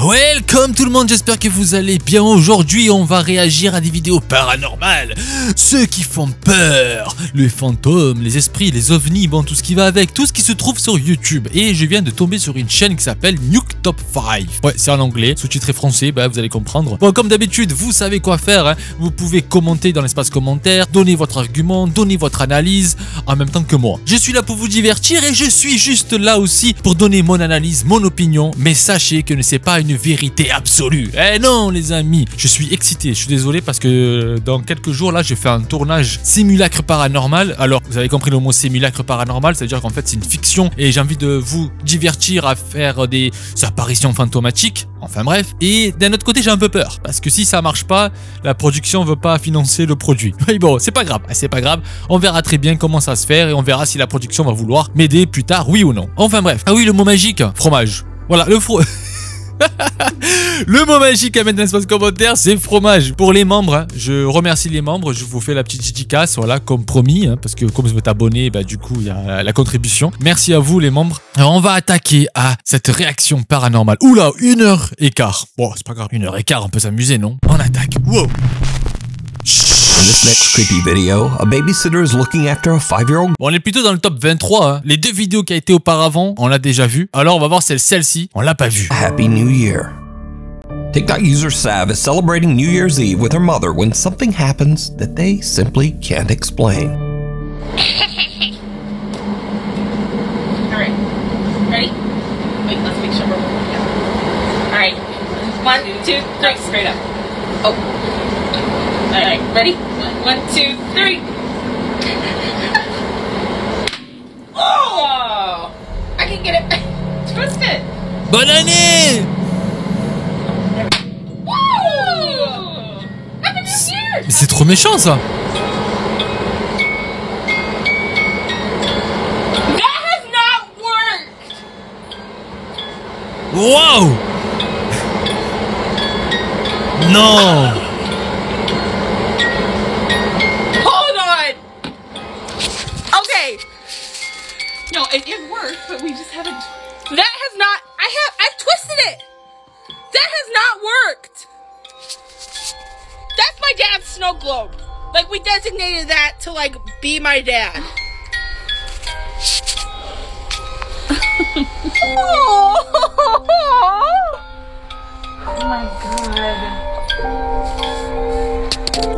Welcome tout le monde, j'espère que vous allez bien. Aujourd'hui on va réagir à des vidéos paranormales, ceux qui font peur, les fantômes, les esprits, les ovnis, bon tout ce qui va avec, tout ce qui se trouve sur YouTube. Et je viens de tomber sur une chaîne qui s'appelle Nuke Top 5. Ouais, c'est en anglais, sous-titré français, bah vous allez comprendre. Bon, comme d'habitude, vous savez quoi faire, hein. Vous pouvez commenter dans l'espace commentaire, donner votre argument, donner votre analyse, en même temps que moi. Je suis là pour vous divertir et je suis juste là aussi pour donner mon analyse, mon opinion, mais sachez que ce n'est pas une vérité absolue. Eh non les amis, je suis excité, je suis désolé parce que dans quelques jours là, j'ai fait un tournage simulacre paranormal. Alors, vous avez compris le mot simulacre paranormal, ça veut dire qu'en fait c'est une fiction et j'ai envie de vous divertir à faire des apparitions fantomatiques. Enfin bref, et d'un autre côté j'ai un peu peur parce que si ça marche pas, la production veut pas financer le produit. Mais bon, c'est pas grave, on verra très bien comment ça se fait et on verra si la production va vouloir m'aider plus tard, oui ou non. Enfin bref, ah oui, le mot magique, fromage. Voilà, le mot magique à mettre dans l'espace commentaire, c'est fromage. Pour les membres, hein, je remercie les membres, je vous fais la petite dédicace, voilà, comme promis, hein, parce que comme je veux t'abonner, bah du coup, il y a la contribution. Merci à vous les membres. Alors, on va attaquer à cette réaction paranormale. Oula, 1h15. Bon, c'est pas grave, 1h15, on peut s'amuser, non? On attaque. Wow. In this next creepy video, a babysitter is looking after a 5-year-old. Bon, on est plutôt dans le top 23. Hein. Les deux vidéos qui a été auparavant, on l'a déjà vu. Alors, on va voir celle-ci. On l'a pas vue. Happy New Year. TikTok user Sav is celebrating New Year's Eve with her mother when something happens that they simply can't explain. Alright. Ready? Wait, let's make sure we're working out. Alright. 1, 2, 3, straight up. Oh. Alright, ready? 1, 2, 3. Oh! I can get it. Twist it. Bonne année! Woo! Happy New Year! Mais c'est trop méchant ça! That has not worked! Wow! Non! No, it worked, but we just haven't. That has not. I've twisted it. That has not worked. That's my dad's snow globe. Like we designated that to like be my dad. Oh my god.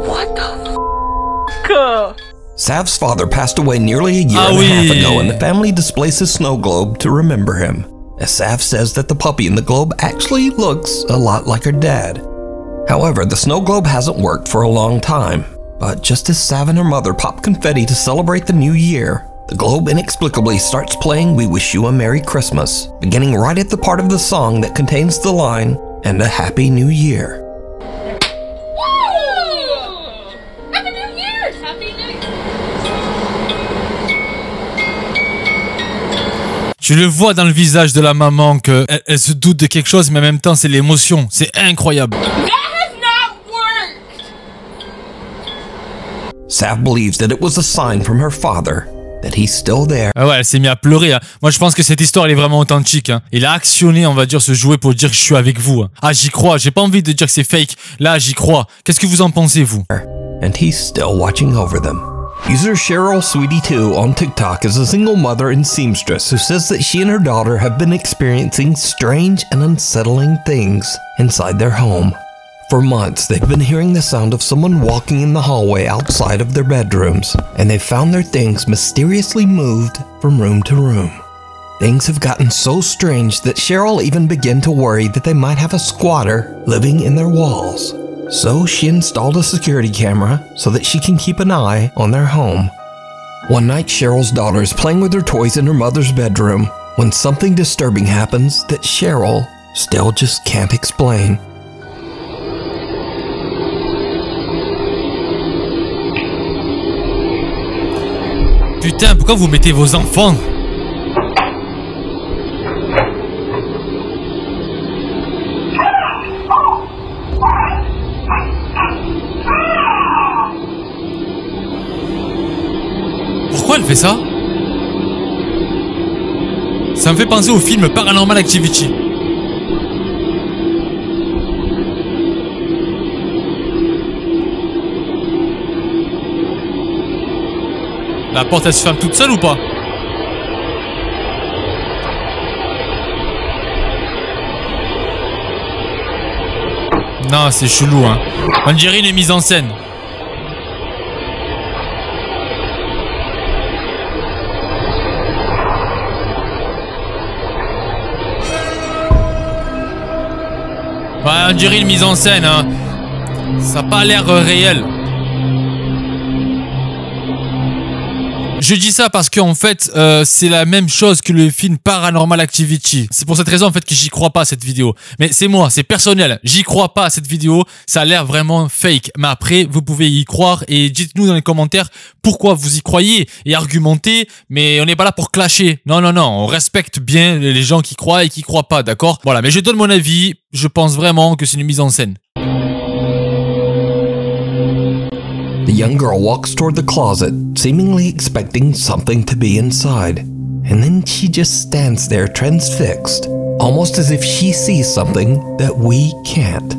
What the f? Sav's father passed away nearly a year and a half ago, and the family displays his snow globe to remember him, as Sav says that the puppy in the globe actually looks a lot like her dad. However, the snow globe hasn't worked for a long time, but just as Sav and her mother pop confetti to celebrate the new year, the globe inexplicably starts playing We Wish You a Merry Christmas, beginning right at the part of the song that contains the line, "And a Happy New Year." Tu le vois dans le visage de la maman que elle se doute de quelque chose, mais en même temps c'est l'émotion. C'est incroyable. That has not worked. Sav believes that it was a sign from her father that he's still there. Ah ouais, elle s'est mise à pleurer. Hein. Moi je pense que cette histoire elle est vraiment authentique. Hein. Il a actionné, on va dire, ce jouet pour dire que je suis avec vous. Hein. Ah j'y crois. J'ai pas envie de dire que c'est fake. Là j'y crois. Qu'est-ce que vous en pensez vous? And he's still watching over them. User Cheryl Sweetie2 on TikTok is a single mother and seamstress who says that she and her daughter have been experiencing strange and unsettling things inside their home. For months, they've been hearing the sound of someone walking in the hallway outside of their bedrooms, and they've found their things mysteriously moved from room to room. Things have gotten so strange that Cheryl even began to worry that they might have a squatter living in their walls. So she installed a security camera so that she can keep an eye on their home. One night, Cheryl's daughter is playing with her toys in her mother's bedroom when something disturbing happens that Cheryl still just can't explain. Putain, pourquoi vous mettez vos enfants? Pourquoi elle fait ça? Ça me fait penser au film Paranormal Activity. La porte, elle se ferme toute seule ou pas? Non, c'est chelou, hein. On dirait une mise en scène. Ouais, on dirait une mise en scène, hein. Ça n'a pas l'air réel. Je dis ça parce qu'en fait, c'est la même chose que le film Paranormal Activity. C'est pour cette raison en fait que j'y crois pas à cette vidéo. Mais c'est moi, c'est personnel. J'y crois pas à cette vidéo. Ça a l'air vraiment fake. Mais après, vous pouvez y croire et dites-nous dans les commentaires pourquoi vous y croyez et argumentez. Mais on n'est pas là pour clasher. Non, non, non. On respecte bien les gens qui croient et qui croient pas, d'accord? Voilà. Mais je donne mon avis. Je pense vraiment que c'est une mise en scène. The young girl walks toward the closet, seemingly expecting something to be inside. And then she just stands there transfixed, almost as if she sees something that we can't.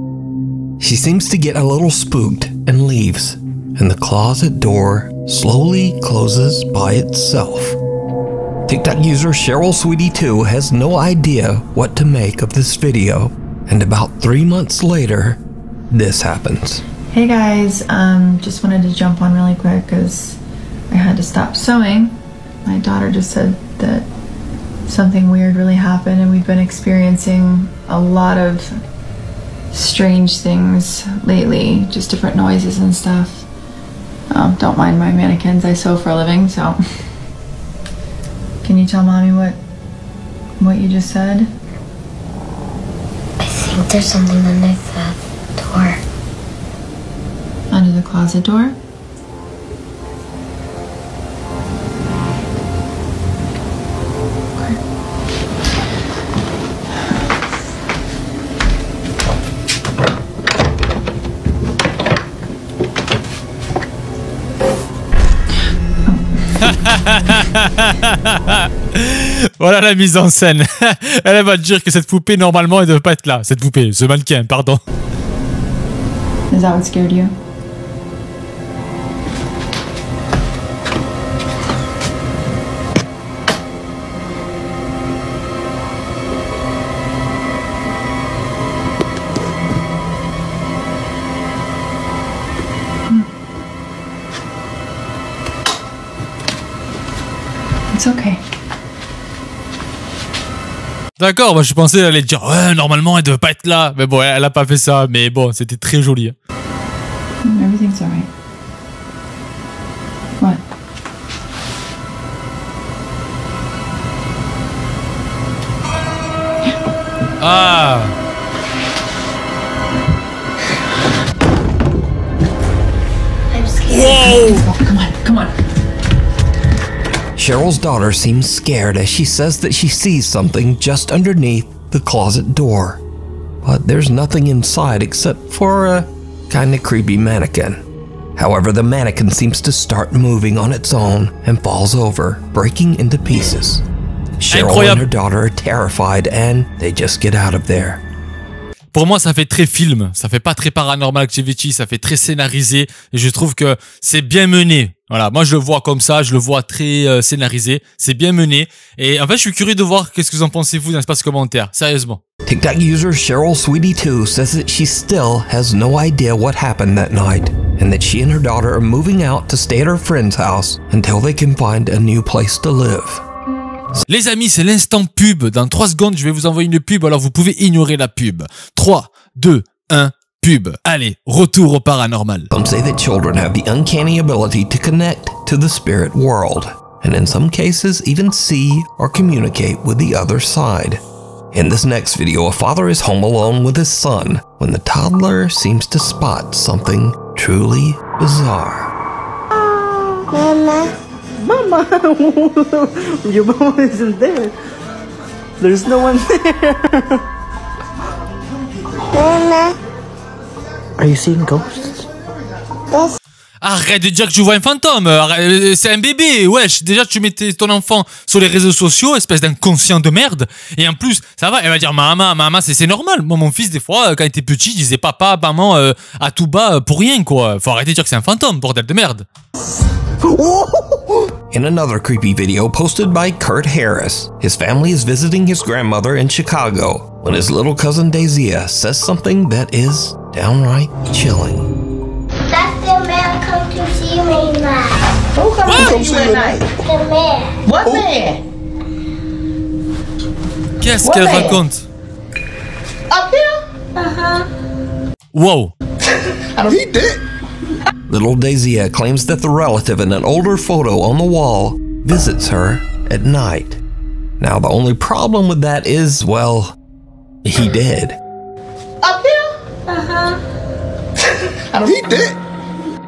She seems to get a little spooked and leaves, and the closet door slowly closes by itself. TikTok user Cheryl Sweetie2 has no idea what to make of this video, and about 3 months later, this happens. Hey guys, just wanted to jump on really quick because I had to stop sewing. My daughter just said that something weird really happened and we've been experiencing a lot of strange things lately, just different noises and stuff. Don't mind my mannequins, I sew for a living, so can you tell mommy what you just said? I think there's something underneath the door. Under the closet door? Voilà la mise en scène. Elle va te dire que cette poupée, normalement, elle ne devait pas être là. Cette poupée, ce mannequin, pardon. Is that what scared you? It's okay. D'accord, moi je pensais qu'elle allait dire ouais, normalement elle devait pas être là. Mais bon, elle a pas fait ça. Mais bon, c'était très joli. Everything's alright. What? Ah. I'm scared. Wow. Oh, come on. Cheryl's daughter seems scared as she says that she sees something just underneath the closet door. But there's nothing inside except for a kinda creepy mannequin. However, the mannequin seems to start moving on its own and falls over, breaking into pieces. Cheryl and her daughter are terrified and they just get out of there. Pour moi, ça fait très film. Ça fait pas très Paranormal Activity. Ça fait très scénarisé. Et je trouve que c'est bien mené. Voilà, moi je le vois comme ça, je le vois très scénarisé, c'est bien mené. Et en fait, je suis curieux de voir qu'est-ce que vous en pensez vous dans l'espace commentaire, sérieusement. TikTok user Cheryl Sweetie2 says that she still has no idea what happened that night, and that she and her daughter are moving out to stay at her friend's house until they can find a new place to live. Les amis, c'est l'instant pub. Dans 3 secondes, je vais vous envoyer une pub, alors vous pouvez ignorer la pub. 3, 2, 1... pub. Allez, retour au paranormal. Some say that children have the uncanny ability to connect to the spirit world, and in some cases even see or communicate with the other side. In this next video, a father is home alone with his son when the toddler seems to spot something truly bizarre. Mama, your mom isn't there. There's no one there. Mama. Are you seeing ghosts? Arrête de dire que tu vois un fantôme. C'est un bébé. Wesh, déjà tu mettais ton enfant sur les réseaux sociaux, espèce d'inconscient de merde. Et en plus, ça va, elle va dire maman, c'est normal. Moi, mon fils, des fois, quand il était petit, il disait papa, maman à tout bas pour rien, quoi. Faut arrêter de dire que c'est un fantôme, bordel de merde. In another creepy video posted by Kurt Harris, his family is visiting his grandmother in Chicago when his little cousin Daisy says something that is downright chilling. That's the man come to see me tonight. Who come to see you at night? The man. What man? Qu'est-ce qu'elle raconte? Up here? Wow. He did. Little Daisy claims that the relative in an older photo on the wall visits her at night. Now, the only problem with that is, well, he did. Up here? He did.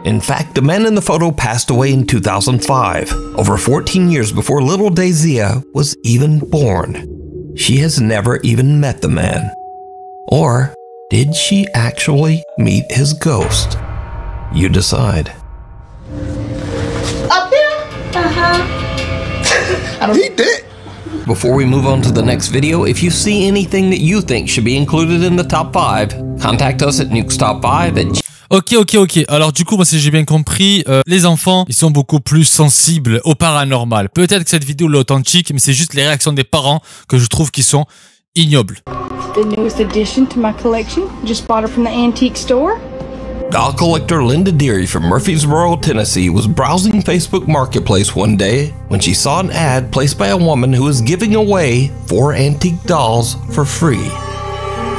In fact, the man in the photo passed away in 2005, over 14 years before little Daisy was even born. She has never even met the man. Or did she actually meet his ghost? You decide. Up here? He did. Before we move on to the next video, if you see anything that you think should be included in the top 5, contact us at nukestop5 Ok. Alors du coup, moi si j'ai bien compris, les enfants, ils sont beaucoup plus sensibles au paranormal. Peut-être que cette vidéo est authentique, mais c'est juste les réactions des parents que je trouve qui sont ignobles. The newest addition to my collection. Just bought it from the antique store. Doll collector Linda Deary from Murfreesboro, Tennessee was browsing Facebook Marketplace one day when she saw an ad placed by a woman who was giving away 4 antique dolls for free.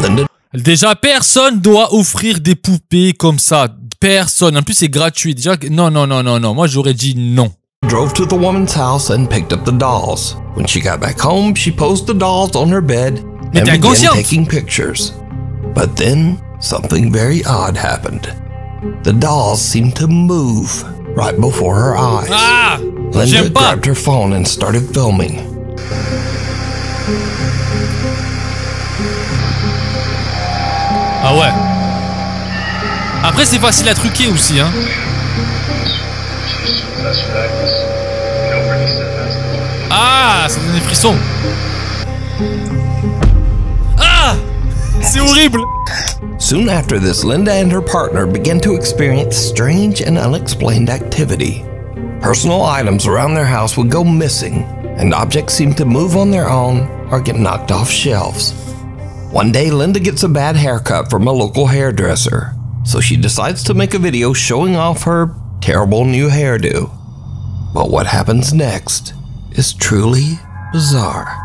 Linda Déjà, personne doit offrir des poupées comme ça. Personne. En plus, c'est gratuit. Déjà, non. Moi, j'aurais dit non. drove to the woman's house and picked up the dolls. When she got back home, she posed the dolls on her bed and began taking pictures. But then, something very odd happened. The dolls seemed to move right before her eyes. Ah, Linda grabbed her phone and started filming. Ah ouais. Après, c'est facile à truquer aussi, hein. Ah, ça donne des frissons. Ah, c'est horrible. Soon after this, Linda and her partner began to experience strange and unexplained activity. Personal items around their house would go missing, and objects seemed to move on their own or get knocked off shelves. One day, Linda gets a bad haircut from a local hairdresser, so she decides to make a video showing off her terrible new hairdo. But what happens next is truly bizarre.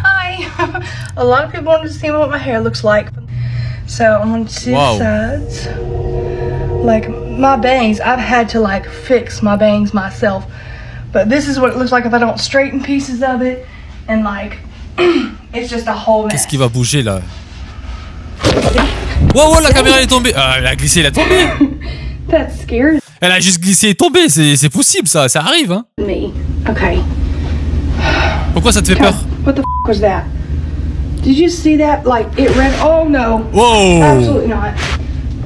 Hi! A lot of people want to see what my hair looks like. So I'm on two sides. Like my bangs, I've had to like fix my bangs myself. But this is what it looks like if I don't straighten pieces of it. And like, it's just a whole mess. Qu'est-ce qui va bouger là? Wow, la caméra elle est tombée. Ah, elle a glissé, elle est tombée. That's scary. Elle a juste glissé et tombé, c'est possible ça arrive hein. Me. Okay. Pourquoi ça te fait peur? What the f was that? Did you see that? Like it ran. Oh no. Whoa. Absolutely not.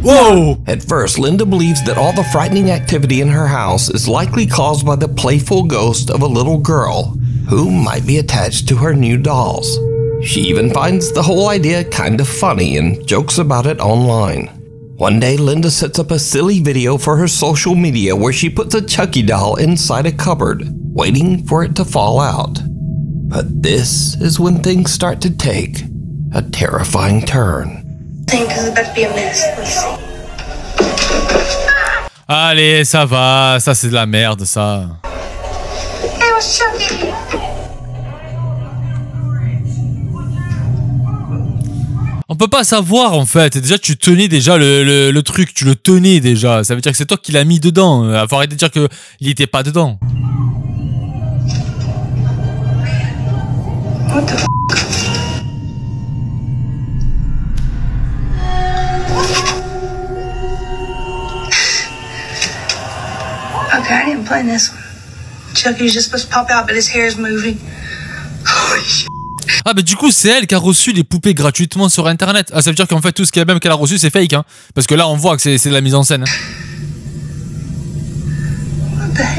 Whoa. At first, Linda believes that all the frightening activity in her house is likely caused by the playful ghost of a little girl who might be attached to her new dolls. She even finds the whole idea kind of funny and jokes about it online. One day, Linda sets up a silly video for her social media where she puts a Chucky doll inside a cupboard, waiting for it to fall out. But this is when things start to take a terrifying turn. Because it's about to be a mess. Let's see. Allez, ça va, ça c'est de la merde ça. It was Chucky. On peut pas savoir en fait. Déjà tu tenais déjà le truc, tu le tenais déjà. Ça veut dire que c'est toi qui l'as mis dedans. Faut arrêter de dire que il était pas dedans. What the f? Okay, I didn't plan this one. Chucky's just supposed to pop out, but his hair is moving. Holy shit. Ah bah du coup c'est elle qui a reçu les poupées gratuitement sur internet. Ah ça veut dire qu'en fait tout ce qu'elle a reçu c'est fake hein. Parce que là on voit que c'est de la mise en scène hein. What the hell?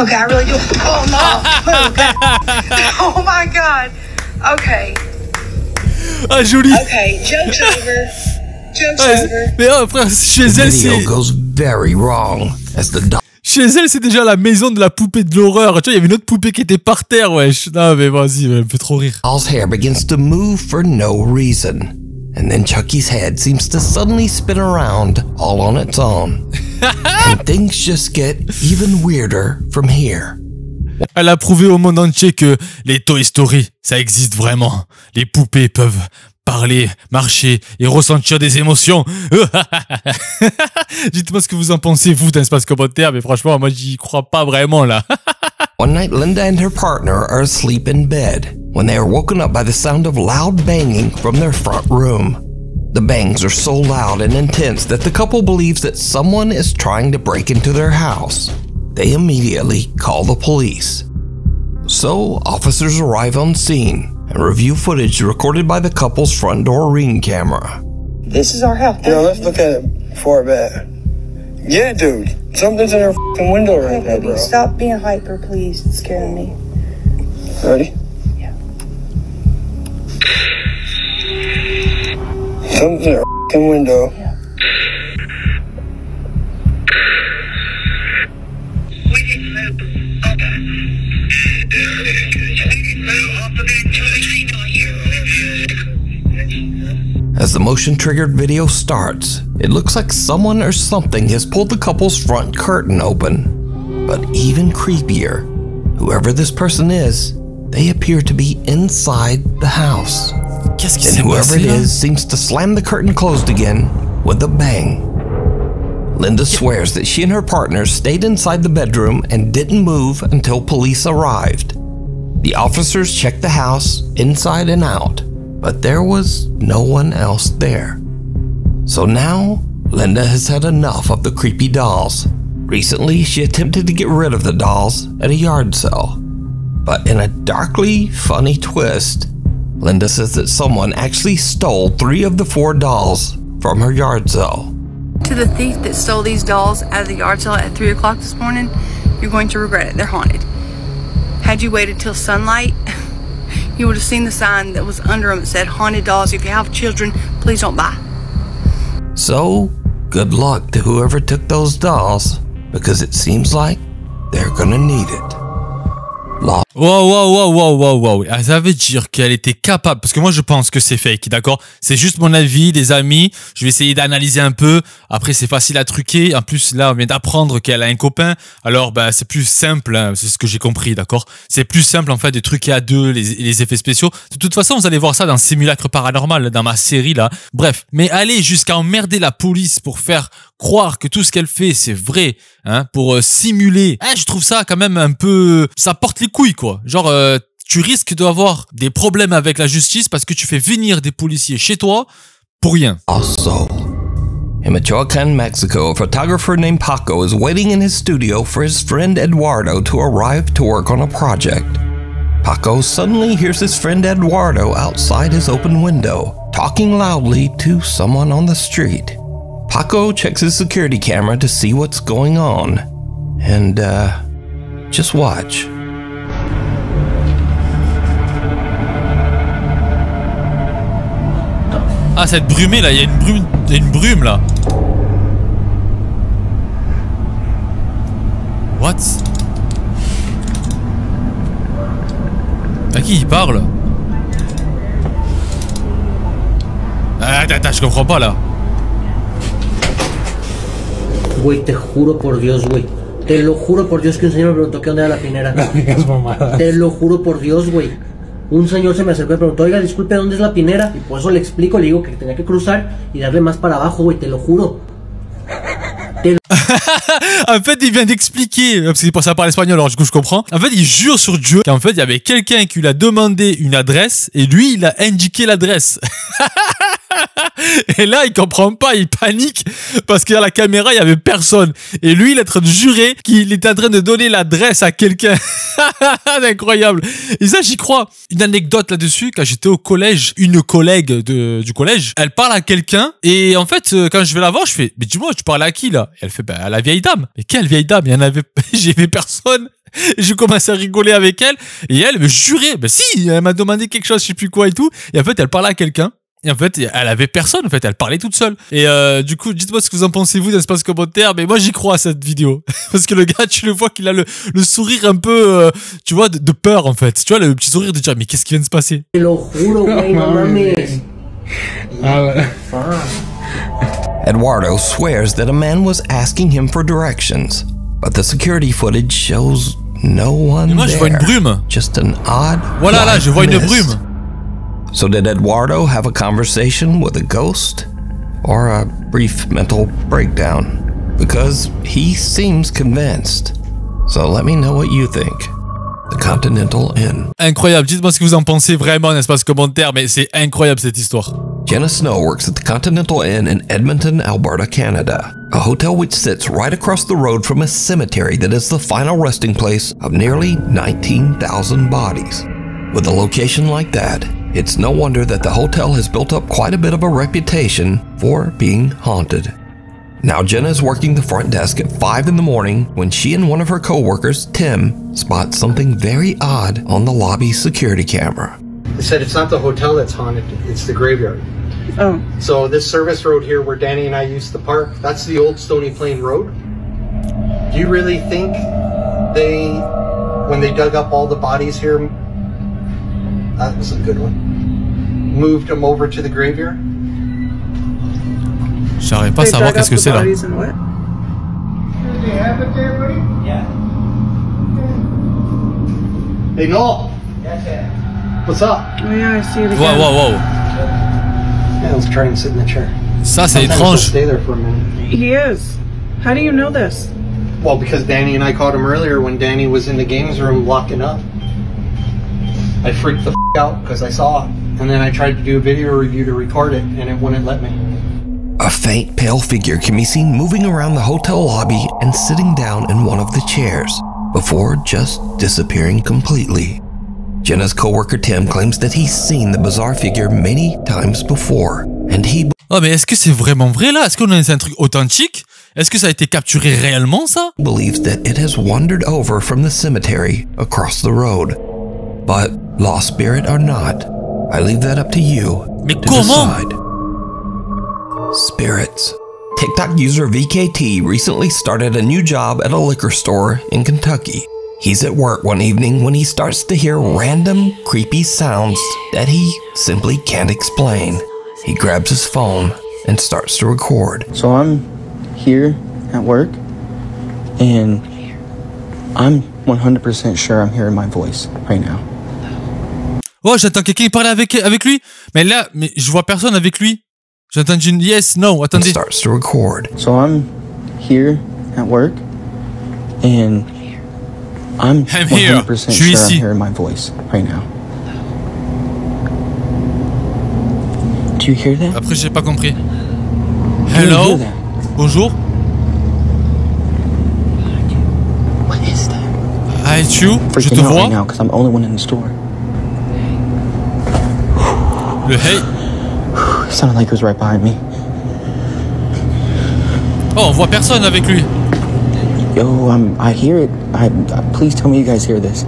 Okay, I really do. Oh no! Okay. Oh my god! Okay. Ah joli. Okay, joke's over. Mais frère, chez The elle, video c'est... goes very wrong as the doll Chez elle, c'est déjà la maison de la poupée de l'horreur. Tu vois, il y avait une autre poupée qui était par terre, wesh. Non, mais vas-y, elle me fait trop rire. doll's hair begins to move for no reason. And then Chucky's head seems to suddenly spin around all on its own. And things just get even weirder from here. Elle a prouvé au monde entier que les Toy Story, ça existe vraiment. Les poupées peuvent parler, marcher et ressentir des émotions. Dites-moi ce que vous en pensez, vous, dans l'espace commentaire, mais franchement, moi, j'y crois pas vraiment, là. One night, Linda and her partner are asleep in bed when they are woken up by the sound of loud banging from their front room. The bangs are so loud and intense that the couple believes that someone is trying to break into their house. They immediately call the police. So, officers arrive on scene and review footage recorded by the couple's front door Ring camera. This is our house. Yo, let's look at it before bed. Yeah, dude. Something's in her f***ing window right now, bro. Stop being hyper, please. It's scaring me. Ready? Yeah. Something's in her f***ing window. Yeah. We didn't move. Okay. We didn't move off the bed until she's not here. As the motion-triggered video starts, it looks like someone or something has pulled the couple's front curtain open. But even creepier, whoever this person is, they appear to be inside the house. Qu'est-ce qui And s'est whoever passé, it là? is seems to slam the curtain closed again with a bang. Linda swears that she and her partner stayed inside the bedroom and didn't move until police arrived. The officers checked the house inside and out, but there was no one else there. So now, Linda has had enough of the creepy dolls. Recently, she attempted to get rid of the dolls at a yard sale. But in a darkly funny twist, Linda says that someone actually stole 3 of the 4 dolls from her yard sale. To the thief that stole these dolls out of the yard sale at 3 o'clock this morning, you're going to regret it. They're haunted. Had you waited till sunlight, you would have seen the sign that was under them that said, "Haunted dolls. If you have children, please don't buy." So, good luck to whoever took those dolls, because it seems like they're gonna need it. Wow. Ça veut dire qu'elle était capable, parce que moi je pense que c'est fake, d'accord? C'est juste mon avis, les amis. Je vais essayer d'analyser un peu. Après, c'est facile à truquer. En plus, là, on vient d'apprendre qu'elle a un copain. Alors, bah, c'est plus simple, hein. C'est ce que j'ai compris, d'accord? C'est plus simple, en fait, de truquer à deux les effets spéciaux. De toute façon, vous allez voir ça dans Simulacre Paranormal, dans ma série, là. Bref. Mais aller jusqu'à emmerder la police pour faire croire que tout ce qu'elle fait, c'est vrai, hein, pour simuler. Je trouve ça quand même un peu... Ça porte les couilles, quoi. Genre, tu risques d'avoir des problèmes avec la justice parce que tu fais venir des policiers chez toi pour rien. Also, in Michoacan, Mexico, a photographer named Paco is waiting in his studio for his friend Eduardo to arrive to work on a project. Paco suddenly hears his friend Eduardo outside his open window, talking loudly to someone on the street. Paco checks his security camera to see what's going on. And, just watch. Ah, cette brumée là, il y a une brume là. What? À qui il parle? Attends, je comprends pas là. Güey, te juro por Dios, güey. Te lo juro por Dios que un señor me preguntó qué onda era la Pinera. No digas mamadas. Te lo juro por Dios, güey. Un señor se me acercó y preguntó, oiga, disculpe, ¿dónde es la Pinera? Y por eso le explico, le digo que tenía que cruzar y darle más para abajo, güey, te lo juro. En fait, il vient d'expliquer, parce qu'il pensait à parler espagnol, alors du coup je comprends. En fait, il jure sur Dieu qu'en fait, il y avait quelqu'un qui lui a demandé une adresse et lui, il a indiqué l'adresse. Et là, il comprend pas, il panique parce qu'à la caméra, il y avait personne. Et lui, il est en train de jurer qu'il était en train de donner l'adresse à quelqu'un. C'est incroyable. Et ça, j'y crois. Une anecdote là-dessus, quand j'étais au collège, une collègue du collège, elle parle à quelqu'un et en fait, quand je vais la voir, je fais, mais dis-moi, tu parles à qui là? Et elle fait, bah, à la vieille dame. Mais quelle vieille dame? Il y en avait, j'ai vu personne. Et je commence à rigoler avec elle et elle me jurait, bah si, elle m'a demandé quelque chose, je sais plus quoi et tout. Et en fait, elle parlait à quelqu'un. Et en fait, elle avait personne, en fait, elle parlait toute seule. Et du coup, dites-moi ce que vous en pensez, vous, dans l'espace commentaire, mais moi j'y crois à cette vidéo. Parce que le gars, tu le vois qu'il a le sourire un peu, tu vois, de peur, en fait. Tu vois, le petit sourire de dire, mais qu'est-ce qui vient de se passer? Te lo juro, güey, no mames. Eduardo swears that a man was asking him for directions, but the security footage shows no one Et moi, je vois une there. brume. Just an odd Voilà, là, white je vois une mist. brume. So did Eduardo have a conversation with a ghost? Or a brief mental breakdown? Because he seems convinced. So let me know what you think. The Continental Inn. Incroyable, dites-moi ce que vous en pensez vraiment dans l'espace commentaire, mais c'est incroyable cette histoire. Jenna Snow works at the Continental Inn in Edmonton, Alberta, Canada, a hotel which sits right across the road from a cemetery that is the final resting place of nearly 19,000 bodies. With a location like that, it's no wonder that the hotel has built up quite a bit of a reputation for being haunted. Now Jenna is working the front desk at 5 in the morning when she and one of her co-workers, Tim, spot something very odd on the lobby security camera. It said it's not the hotel that's haunted, it's the graveyard. Oh. So this service road here where Danny and I used to park, that's the old Stony Plain Road. Do you really think when they dug up all the bodies here, that was a good one, moved them over to the graveyard? J'arrive pas à savoir qu'est-ce que c'est là. Yeah. Hey, Noel. What's up? Oh yeah, I see it again. Wow, wow, wow. Yeah, let's try and sit in the chair. Ça, c'est Sometimes étrange. he'll stay there for a minute. He is. How do you know this? Well, because Danny and I caught him earlier when Danny was in the games room locking up. I freaked the out because I saw it. And then I tried to do a video review to record it, and it wouldn't let me. A faint, pale figure can be seen moving around the hotel lobby and sitting down in one of the chairs, before just disappearing completely. Jenna's coworker Tim claims that he's seen the bizarre figure many times before, and he Oh, mais est-ce que c'est vraiment vrai là? Est-ce qu'on a un truc authentique? Est-ce que ça a été capturé réellement, ça? believes that it has wandered over from the cemetery across the road. But, lost spirit or not, I leave that up to you Mais to comment? decide. Spirits. TikTok user VKT recently started a new job at a liquor store in Kentucky. He's at work one evening when he starts to hear random, creepy sounds that he simply can't explain. He grabs his phone and starts to record. So I'm here at work, and I'm 100% sure I'm hearing my voice right now. Oh, j'attends quelqu'un parler avec lui. Mais là, je vois personne avec lui. J'ai entendu une yes, no, attendez. Starts to record. So I'm here at work, and I'm here. 100% Je suis sure I'm ici. hearing my voice right now. Do you hear that? Après, j'ai pas compris. Do you Hello? hear that? Bonjour? What is that? Hi, it's you? Je te Freaking out vois? right now because I'm the only one in the store. Le hey. It sounded like it was right behind me. Oh, on voit personne avec lui. Yo, I hear it. Please tell me you guys hear this.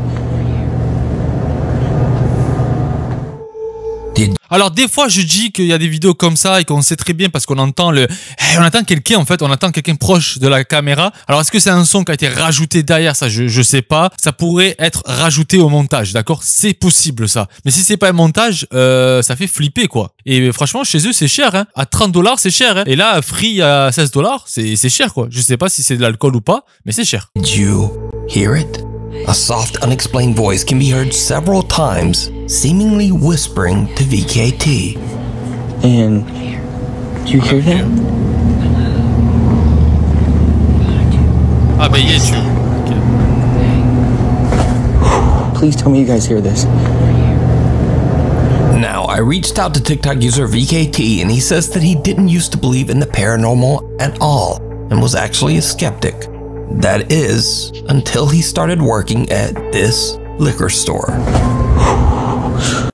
Alors des fois je dis qu'il y a des vidéos comme ça et qu'on sait très bien parce qu'on entend on entend quelqu'un en fait, on entend quelqu'un proche de la caméra. Alors est-ce que c'est un son qui a été rajouté derrière ça, je sais pas. Ça pourrait être rajouté au montage, d'accord? C'est possible ça. Mais si c'est pas un montage, ça fait flipper quoi. Et franchement chez eux c'est cher hein. À 30$ c'est cher hein. Et là Free à 16$, c'est cher quoi. Je sais pas si c'est de l'alcool ou pas, mais c'est cher. Did you hear it? A soft, unexplained voice can be heard several times, seemingly whispering to VKT. And do you hear that? Ah bah yes, tu. Please tell me you guys hear this. Now, I reached out to TikTok user VKT and he says that he didn't used to believe in the paranormal at all and was actually a skeptic. That is, until he started working at this liquor store.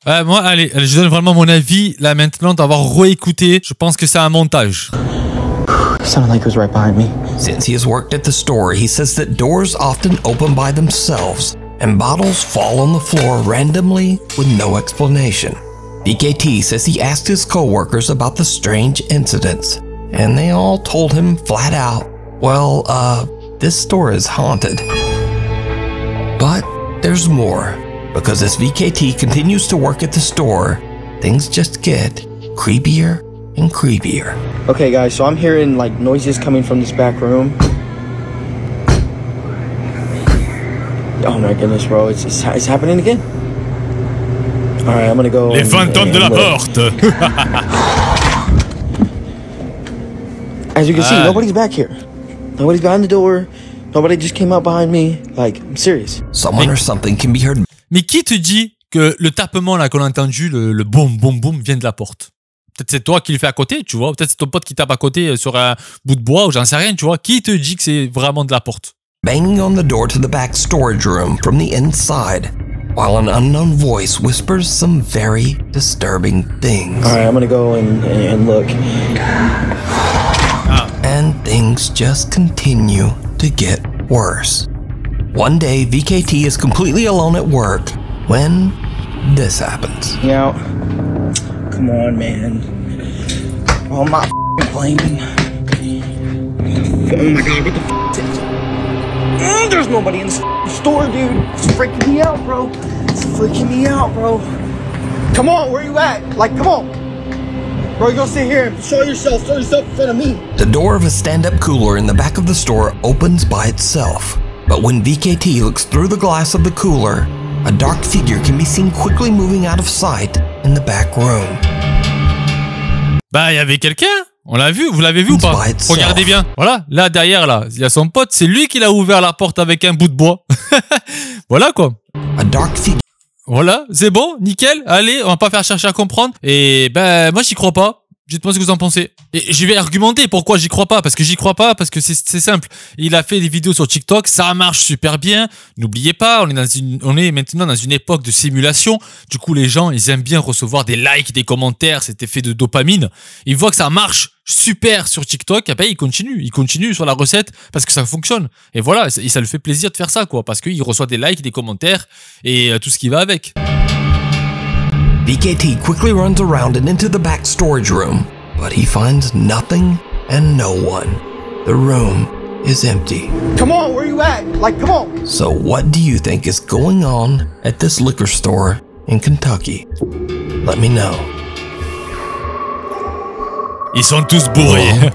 Moi, allez, je donne vraiment mon avis là maintenant d'avoir réécouté. Je pense que c'est un montage. Sounded like it was right behind me. Since he has worked at the store, he says that doors often open by themselves and bottles fall on the floor randomly with no explanation. VKT says he asked his co-workers about the strange incidents, and they all told him flat out, well, this store is haunted. But there's more, because as VKT continues to work at the store, things just get creepier and creepier. Okay guys, so I'm hearing like noises coming from this back room. Oh my goodness, bro, it's happening again. Alright, I'm gonna go. Les fantômes de la porte. As you can see, nobody's back here. Nobody's behind the door. Nobody just came out behind me. Like, I'm serious. Someone or something can be heard. Mais qui te dit que le tapement là qu'on a entendu, le boum boum boum, vient de la porte? Peut-être c'est toi qui le fais à côté, tu vois. Peut-être c'est ton pote qui tape à côté sur un bout de bois ou j'en sais rien, tu vois. Qui te dit que c'est vraiment de la porte? Banging on the door to the back storage room from the inside, while an unknown voice whispers some very disturbing things. Alright, I'm gonna go and look. And things just continue to get worse. One day, VKT is completely alone at work when this happens. Yeah. Come on, man. Oh, I'm not playing. Oh my god, what the f is it? There's nobody in the store, dude. It's freaking me out, bro. It's freaking me out, bro. Come on, where you at? Like, come on. Bro, you gonna sit here and show yourself in front of me. The door of a stand-up cooler in the back of the store opens by itself. But when VKT looks through the glass of the cooler, a dark figure can be seen quickly moving out of sight in the back room. Bah, il y avait quelqu'un. On l'a vu, vous l'avez vu ou pas? Regardez bien. Voilà, là derrière, là, il y a son pote. C'est lui qui l'a ouvert la porte avec un bout de bois. Voilà quoi. A dark figure. Voilà, c'est bon, nickel. Allez, on va pas faire chercher à comprendre. Et ben, moi j'y crois pas. Dites-moi ce que vous en pensez. Et je vais argumenter pourquoi j'y crois pas. Parce que j'y crois pas, parce que c'est simple. Il a fait des vidéos sur TikTok, ça marche super bien. N'oubliez pas, on est maintenant dans une époque de simulation. Du coup, les gens, ils aiment bien recevoir des likes, des commentaires, cet effet de dopamine. Ils voient que ça marche super sur TikTok, et après ils continuent sur la recette parce que ça fonctionne. Et voilà, et ça lui fait plaisir de faire ça, quoi, parce qu'il reçoit des likes, des commentaires et tout ce qui va avec. VKT quickly runs around and into the back storage room, but he finds nothing and no one. The room is empty. Come on, where you at? Like, come on. So what do you think is going on at this liquor store in Kentucky? Let me know. Ils sont tous bourrés.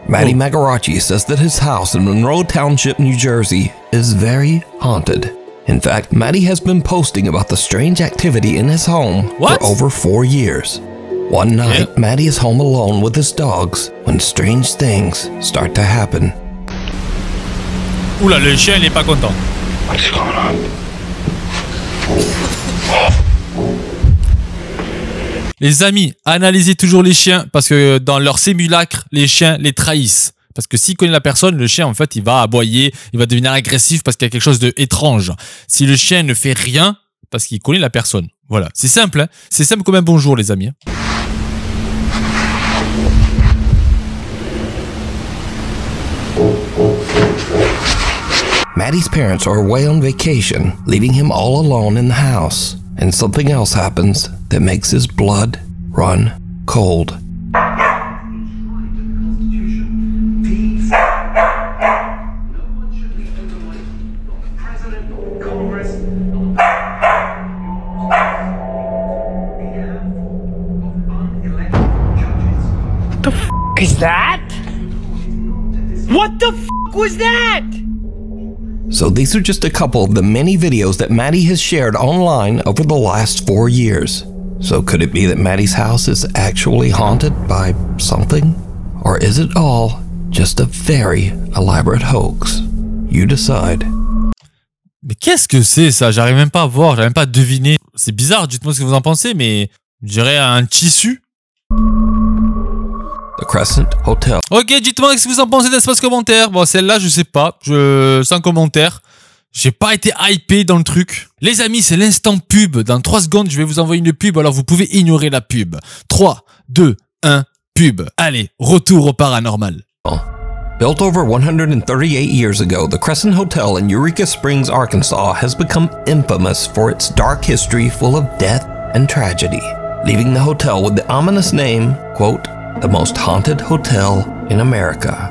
Matty Magarachi says that his house in Monroe Township, New Jersey is very haunted. In fact, Matty has been posting about the strange activity in his home for over 4 years. One night, Matty is home alone with his dogs when strange things start to happen. Oula, le chien, il est pas content. What's going on? Les amis, analysez toujours les chiens parce que dans leur simulacre, les chiens les trahissent. Parce que s'il connaît la personne, le chien, en fait, il va aboyer, il va devenir agressif parce qu'il y a quelque chose d'étrange. Si le chien ne fait rien, parce qu'il connaît la personne. Voilà, c'est simple, hein. C'est simple comme un bonjour, les amis. Matty's parents are away on vacation, leaving him all alone in the house. And something else happens that makes his blood run cold. The f is that? What the f was that? So these are just a couple of the many videos that Matty has shared online over the last 4 years. So could it be that Matty's house is actually haunted by something? Or is it all just a very elaborate hoax? You decide. Mais qu'est-ce que c'est ça? J'arrive même pas à voir, j'arrive même pas à deviner. C'est bizarre, dites-moi ce que vous en pensez, mais je dirais un tissu. The Crescent Hotel. Ok, dites-moi ce que vous en pensez d'espace commentaire. Bon, celle-là, je sais pas. Sans commentaire. J'ai pas été hypé dans le truc. Les amis, c'est l'instant pub. Dans 3 secondes, je vais vous envoyer une pub, alors vous pouvez ignorer la pub. 3, 2, 1, pub. Allez, retour au paranormal. Built over 138 years ago, the Crescent Hotel in Eureka Springs, Arkansas has become infamous for its dark history full of death and tragedy. leaving the hotel with the ominous name, quote, the most haunted hotel in America.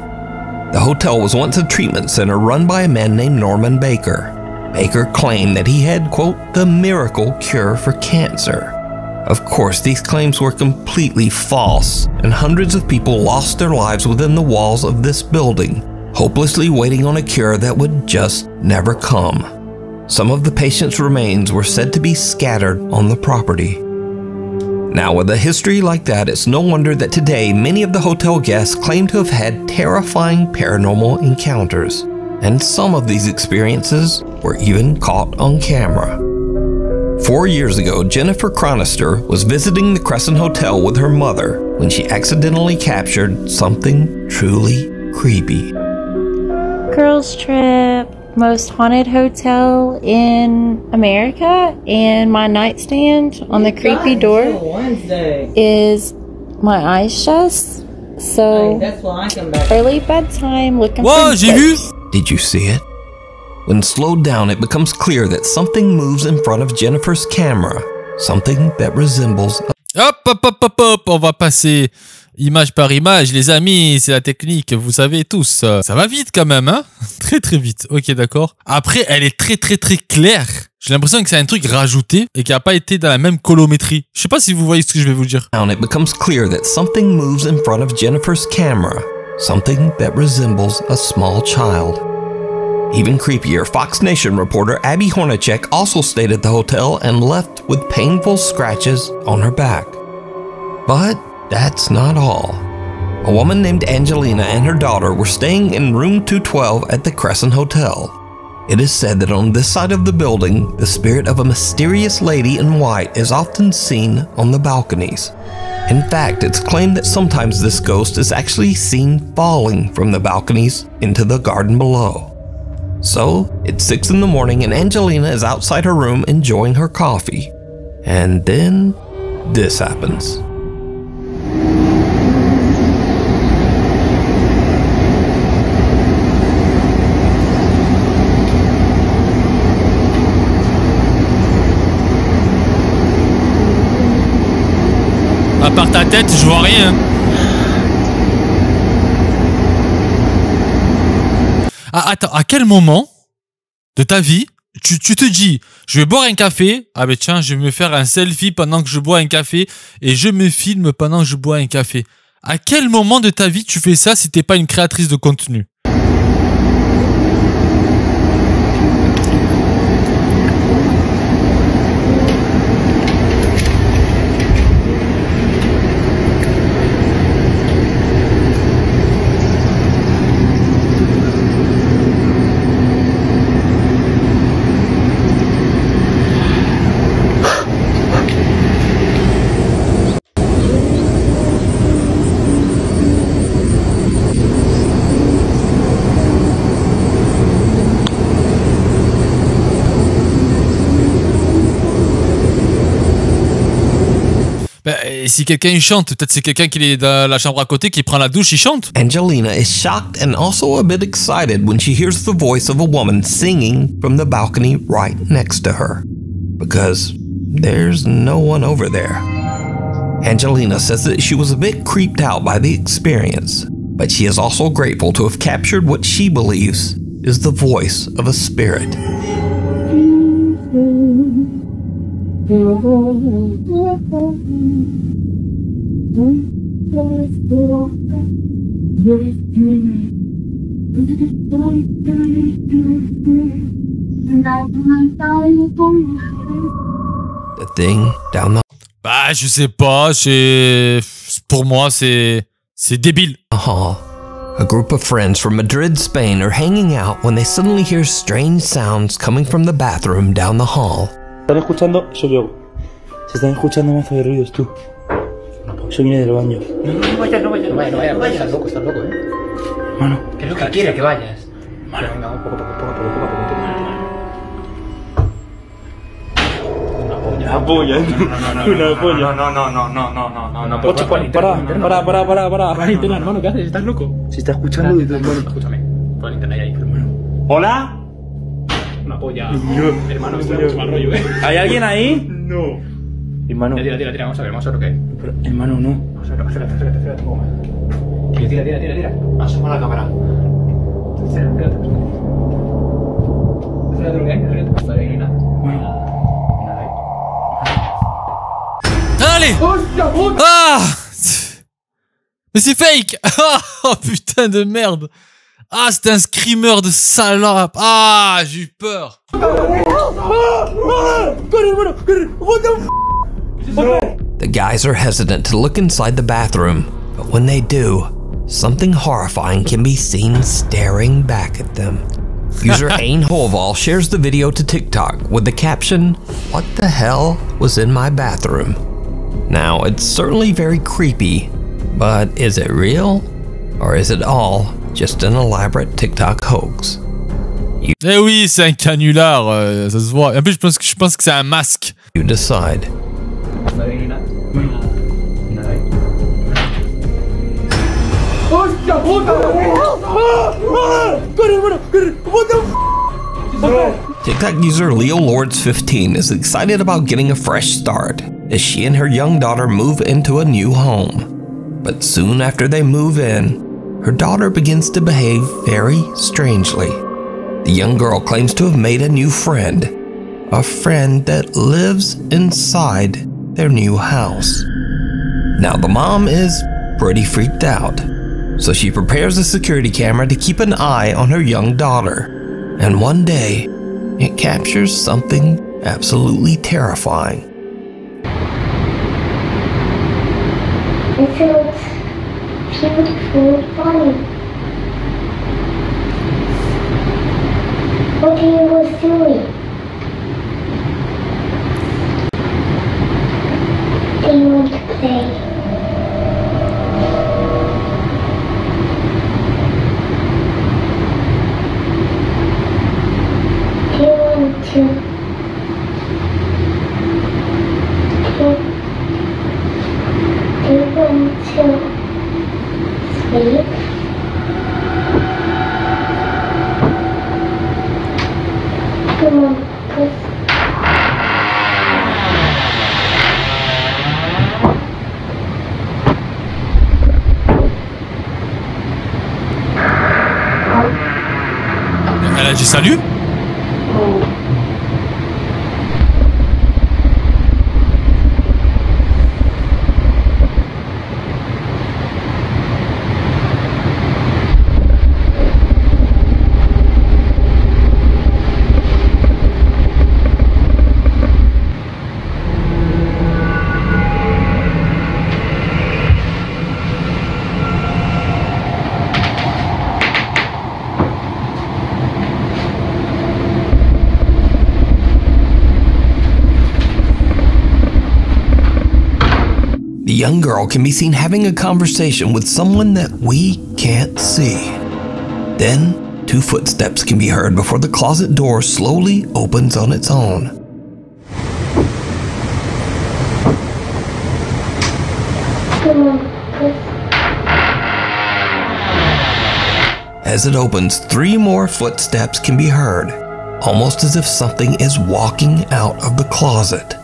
The hotel was once a treatment center run by a man named Norman Baker. Baker claimed that he had, quote, the miracle cure for cancer. Of course, these claims were completely false, and hundreds of people lost their lives within the walls of this building, hopelessly waiting on a cure that would just never come. Some of the patients' remains were said to be scattered on the property. Now, with a history like that, it's no wonder that today many of the hotel guests claim to have had terrifying paranormal encounters, and some of these experiences were even caught on camera. 4 years ago, Jennifer Chronister was visiting the Crescent Hotel with her mother when she accidentally captured something truly creepy. Girls trip, most haunted hotel in America, and my nightstand on the creepy door is my eyes shut. So early bedtime, looking for ghosts. Did you see it? When slowed down, it becomes clear that something moves in front of Jennifer's camera, something that resembles Hop, on va passer image par image, les amis, c'est la technique, vous savez tous. Ça va vite quand même, hein? Très très vite, ok d'accord. Après, elle est très claire. J'ai l'impression que c'est un truc rajouté et qui n'a pas été dans la même colométrie. Je sais pas si vous voyez ce que je vais vous dire. It becomes clear that something moves in front of Jennifer's camera, something that resembles a small child. Even creepier, Fox Nation reporter Abby Hornacek also stayed at the hotel and left with painful scratches on her back. But that's not all. A woman named Angelina and her daughter were staying in room 212 at the Crescent Hotel. It is said that on this side of the building, the spirit of a mysterious lady in white is often seen on the balconies. In fact, it's claimed that sometimes this ghost is actually seen falling from the balconies into the garden below. So, it's 6 in the morning and Angelina is outside her room enjoying her coffee. And then, this happens. À part ta tête, je vois rien. Ah, attends, à quel moment de ta vie tu te dis, je vais boire un café, ah ben tiens, je vais me faire un selfie pendant que je bois un café et je me filme pendant que je bois un café. À quel moment de ta vie tu fais ça si t'es pas une créatrice de contenu? Et si quelqu'un chante, peut-être c'est quelqu'un qui est dans la chambre à côté qui prend la douche, il chante. Angelina is shocked and also a bit excited when she hears the voice of a woman singing from the balcony right next to her, because there's no one over there. Angelina says that she was a bit creeped out by the experience, but she is also grateful to have captured what she believes is the voice of a spirit. The thing down the Bah, je sais pas, pour moi c'est débile. hall. A group of friends from Madrid, Spain are hanging out when they suddenly hear strange sounds coming from the bathroom down the hall. ¿Están escuchando? Soy yo. Se están escuchando mazo de ruidos, tú. Yo vine del baño. No vayas, estás loco, Mano. ¿Qué es lo que quiere que vayas? Mano. Venga, poco. Una polla. Una polla. No. Pocho, Para. Valentina, hermano, ¿qué haces? ¿Estás loco? Se está escuchando desde el baño. Escúchame. Pon internet ahí, hermano. ¿Hola? Una polla. Hermano, esto es mucho mal rollo, ¿eh? ¿Hay alguien ahí? No. Hermano. Tira, vamos a ver lo que hay. Pero, hermano, no. Acércate un poco más. Tira. Asoma la cámara. Acércate lo que hay, ahí no hay nada. Allez! Ah! Mais c'est fake! Oh putain de merde! Ah, c'était un screamer de salope! Ah, j'ai eu peur! The guys are hesitant to look inside the bathroom, but when they do, something horrifying can be seen staring back at them. User Ain Holval shares the video to TikTok with the caption, "What the hell was in my bathroom?" Now, it's certainly very creepy, but is it real? Or is it all just an elaborate TikTok hoax? Eh oui, c'est un canular, ça se voit. En plus, je pense que c'est un masque. You decide. TikTok user Leo Lords 15 is excited about getting a fresh start as she and her young daughter move into a new home. But soon after they move in, her daughter begins to behave very strangely. The young girl claims to have made a new friend, a friend that lives inside their new house. Now the mom is pretty freaked out, so she prepares a security camera to keep an eye on her young daughter. And one day, it captures something absolutely terrifying. It feels beautiful and funny. What are you guys doing? Do you want to play? Do you want to sleep? Come on, please. Elle a dit salut? The young girl can be seen having a conversation with someone that we can't see. Then, 2 footsteps can be heard before the closet door slowly opens on its own. As it opens, 3 more footsteps can be heard, almost as if something is walking out of the closet.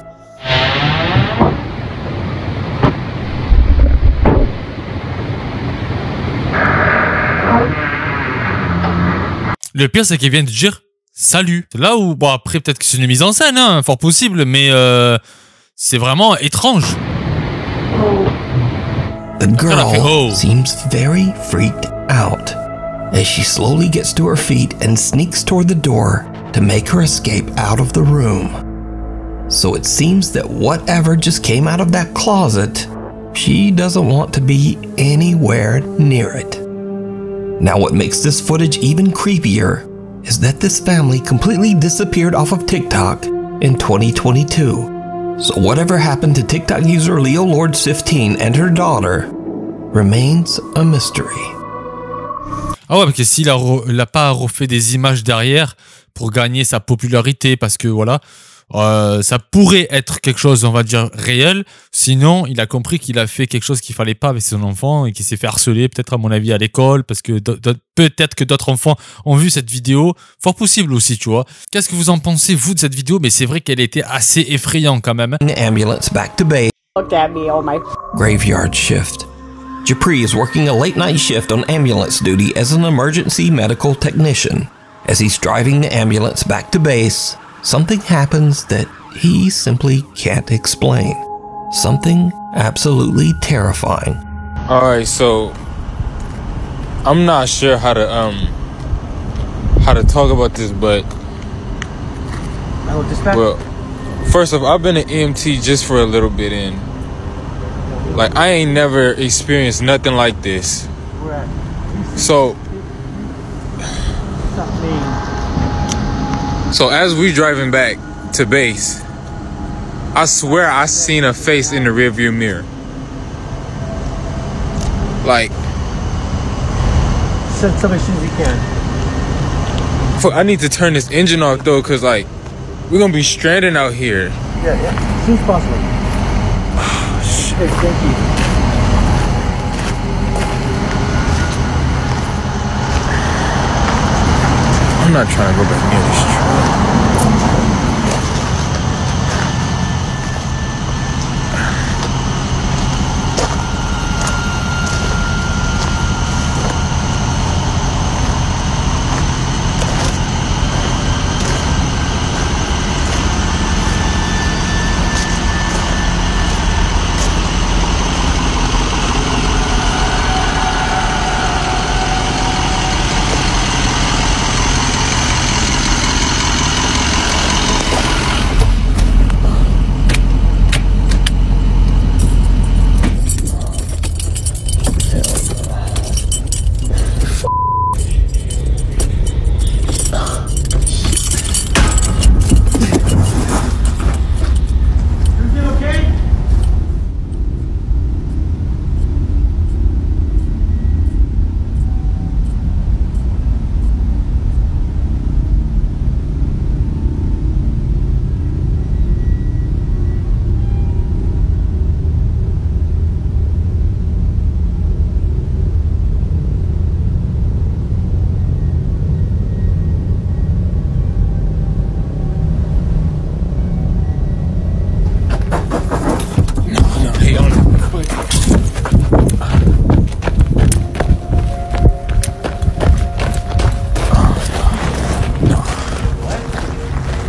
Le pire, c'est qu'elle vient de dire salut. C'est là où, bon, après, peut-être que c'est une mise en scène, hein, fort possible, mais c'est vraiment étrange. The girl seems very freaked out as she slowly gets to her feet and sneaks toward the door to make her escape out of the room. So it seems that whatever just came out of that closet, she doesn't want to be anywhere near it. Now what makes this footage even creepier is that this family completely disappeared off of TikTok in 2022. So whatever happened to TikTok user Leo Lords 15 and her daughter remains a mystery. Ah ouais, parce que s'il a pas refait des images derrière pour gagner sa popularité, parce que voilà, ça pourrait être quelque chose, on va dire, réel. Sinon, il a compris qu'il a fait quelque chose qu'il fallait pas avec son enfant et qu'il s'est fait harceler, peut-être à mon avis à l'école, parce que peut-être que d'autres enfants ont vu cette vidéo. Fort possible aussi, tu vois. Qu'est-ce que vous en pensez, vous, de cette vidéo? Mais c'est vrai qu'elle était assez effrayante quand même. Ambulance back to base. Looked at me on my Graveyard shift. Japri is working a late night shift on ambulance duty as an emergency medical technician. As he's driving the ambulance back to base, something happens that he simply can't explain. Something absolutely terrifying. Alright, so I'm not sure how to talk about this, but well, first off, I've been an EMT just for a little bit, and like I ain't never experienced nothing like this. So as we driving back to base, I swear I seen a face in the rearview mirror. Like, Tell me as soon as you can. I need to turn this engine off though, cause like we're gonna be stranded out here. Yeah, as soon as possible. Oh, shit, thank you. I'm not trying to go back near this truck.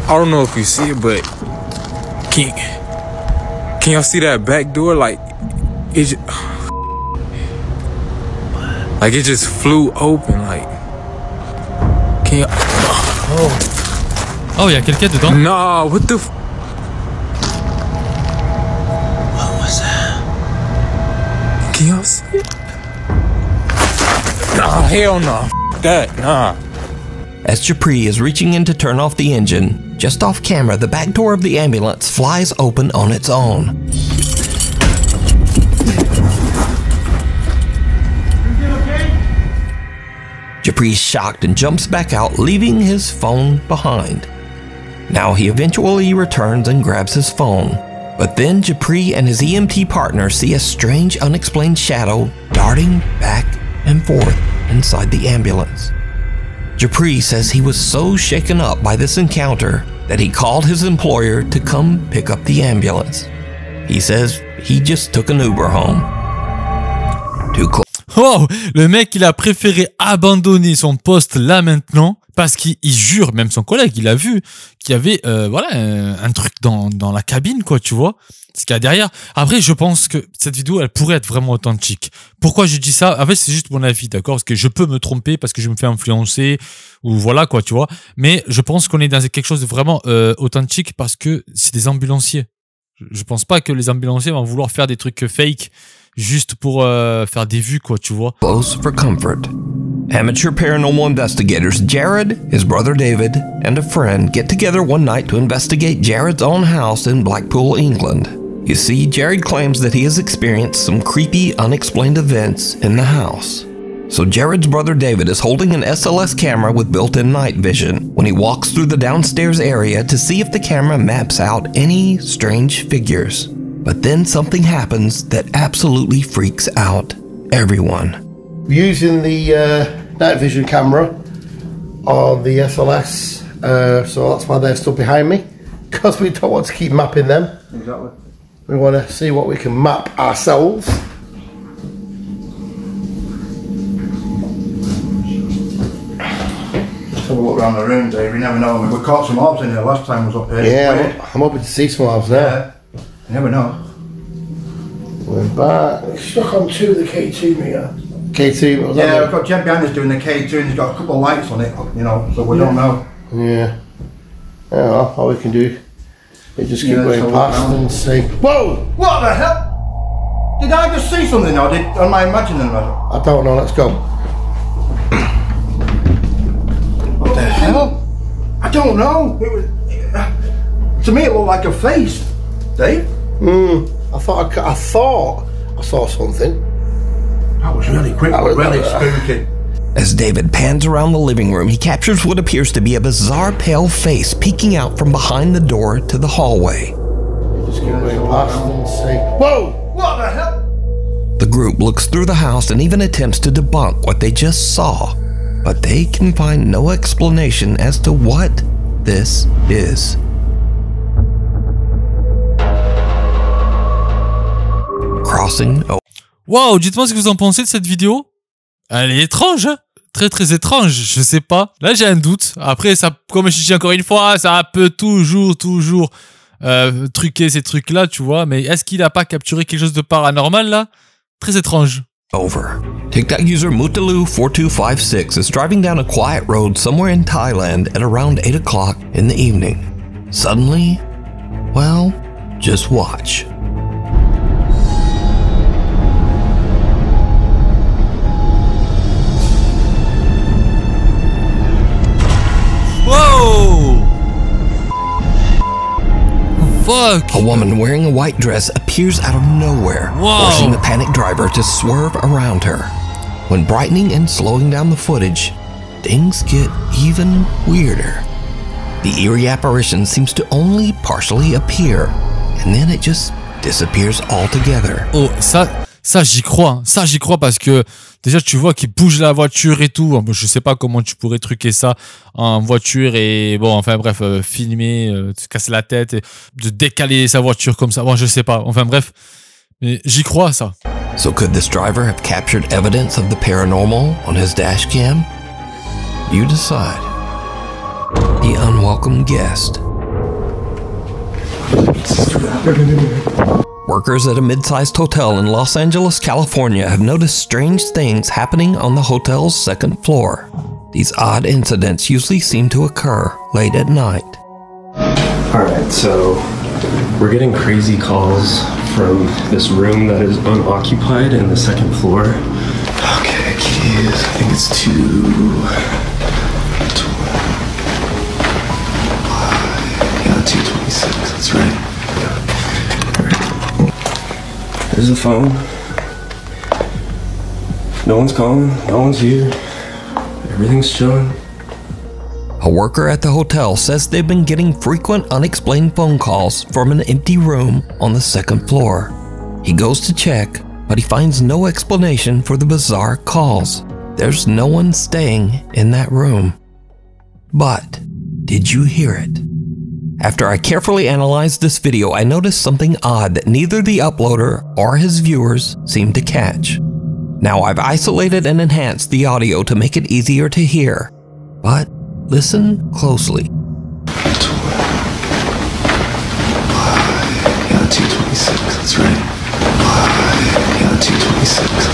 I don't know if you see it, but can y'all see that back door? Like it just flew open. Like, can y'all? Oh, il y a quelqu'un dedans? Nah, what the? What was that? Can y'all see it? Nah, hell no. That, nah. As Japri is reaching in to turn off the engine, just off camera, the back door of the ambulance flies open on its own. Japri's shocked and jumps back out, leaving his phone behind. Now he eventually returns and grabs his phone, but then Japri and his EMT partner see a strange, unexplained shadow darting back and forth inside the ambulance. Japri says he was so shaken up by this encounter that he called his employer to come pick up the ambulance. He says he just took an Uber home. Oh, le mec, il a préféré abandonner son poste là maintenant parce qu'il jure, même son collègue, il a vu qu'il y avait un truc dans la cabine, quoi, tu vois, ce qu'il y a derrière. Après, je pense que cette vidéo, elle pourrait être vraiment authentique. Pourquoi je dis ça? En fait, c'est juste mon avis, d'accord? Parce que je peux me tromper, parce que je me fais influencer, ou voilà, quoi, tu vois. Mais je pense qu'on est dans quelque chose de vraiment authentique parce que c'est des ambulanciers. Je pense pas que les ambulanciers vont vouloir faire des trucs fake juste pour faire des vues, quoi, tu vois. Close for comfort. Amateur paranormal investigators Jared, his brother David, and a friend get together one night to investigate Jared's own house in Blackpool, England. You see, Jared claims that he has experienced some creepy, unexplained events in the house. So Jared's brother David is holding an SLS camera with built-in night vision when he walks through the downstairs area to see if the camera maps out any strange figures. But then something happens that absolutely freaks out everyone. Using the night vision camera on the SLS, so that's why they're still behind me, because we don't want to keep mapping them. Exactly. We want to see what we can map ourselves. Let's have a look around the room, Dave. You never know. We caught some orbs in here last time I was up here. Yeah, I'm hoping to see some orbs now. Yeah. You never know. We're back. It's stuck on two of the K2 meter. K2, what was that? Yeah, we've got Jeb behind us doing the K2 and he's got a couple of lights on it, you know, so we don't know. Yeah. Well, all we can do is just keep going so past and see. Whoa! What the hell? Did I just see something or am I imagining it? I don't know, let's go. What the hell? I don't know. To me it looked like a face. Dave? I thought I saw something. That was really quick, but really spooky. As David pans around the living room, he captures what appears to be a bizarre pale face peeking out from behind the door to the hallway. Just keep going past and see. Whoa! What the hell? The group looks through the house and even attempts to debunk what they just saw, but they can find no explanation as to what this is. Crossing. Wow, dites-moi ce que vous en pensez de cette vidéo. Elle est étrange, hein, très très étrange, je sais pas. Là j'ai un doute. Après, ça, comme je dis encore une fois, ça peut toujours truquer ces trucs-là, tu vois. Mais est-ce qu'il a pas capturé quelque chose de paranormal là? Très étrange. Over. TikTok user Mutalu4256 is driving down a quiet road somewhere in Thailand at around 8 o'clock in the evening. Suddenly, well, just watch. Whoa! Fuck! A woman wearing a white dress appears out of nowhere, forcing the panicked driver to swerve around her. When brightening and slowing down the footage, things get even weirder. The eerie apparition seems to only partially appear, and then it just disappears altogether. Oh, ça j'y crois. Ça j'y crois parce que déjà tu vois qu'il bouge la voiture et tout. Je sais pas comment tu pourrais truquer ça en voiture et bon, enfin bref, filmer, se casser la tête, et de décaler sa voiture comme ça. Bon, je sais pas. Enfin bref, mais j'y crois ça. So could this driver have captured evidence of the paranormal on his dash cam? You decide. The unwelcome guest. Workers at a mid-sized hotel in Los Angeles, California have noticed strange things happening on the hotel's second floor. These odd incidents usually seem to occur late at night. Alright, so we're getting crazy calls from this room that is unoccupied in the second floor. Okay, keys. I think it's 226, that's right. There's the phone. No one's calling, no one's here. Everything's chilling. A worker at the hotel says they've been getting frequent unexplained phone calls from an empty room on the second floor. He goes to check, but he finds no explanation for the bizarre calls. There's no one staying in that room. But did you hear it? After I carefully analyzed this video, I noticed something odd that neither the uploader or his viewers seem to catch. Now I've isolated and enhanced the audio to make it easier to hear, but listen closely. Yeah, 226, that's right. Yeah, 226.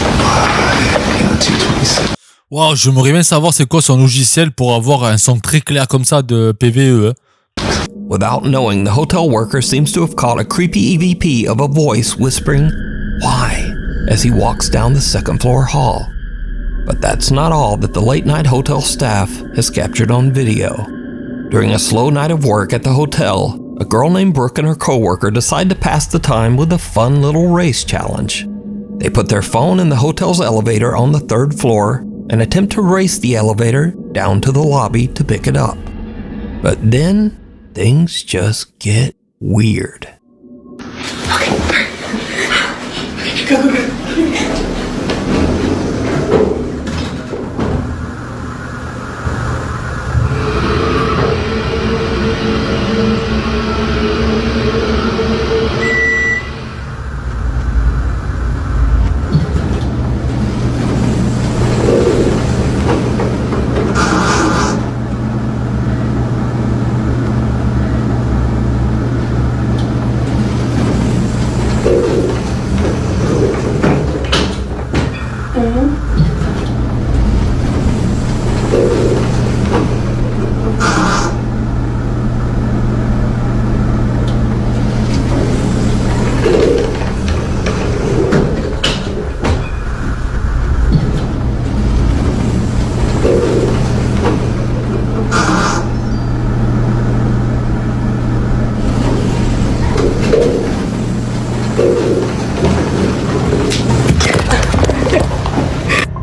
Yeah, 226. Wow, j'aimerais bien savoir c'est quoi son logiciel pour avoir un son très clair comme ça de PVE. Without knowing, the hotel worker seems to have caught a creepy EVP of a voice whispering, "Why?" as he walks down the second floor hall. But that's not all that the late-night hotel staff has captured on video. During a slow night of work at the hotel, a girl named Brooke and her coworker decide to pass the time with a fun little race challenge. They put their phone in the hotel's elevator on the 3rd floor and attempt to race the elevator down to the lobby to pick it up. But then, things just get weird. Go.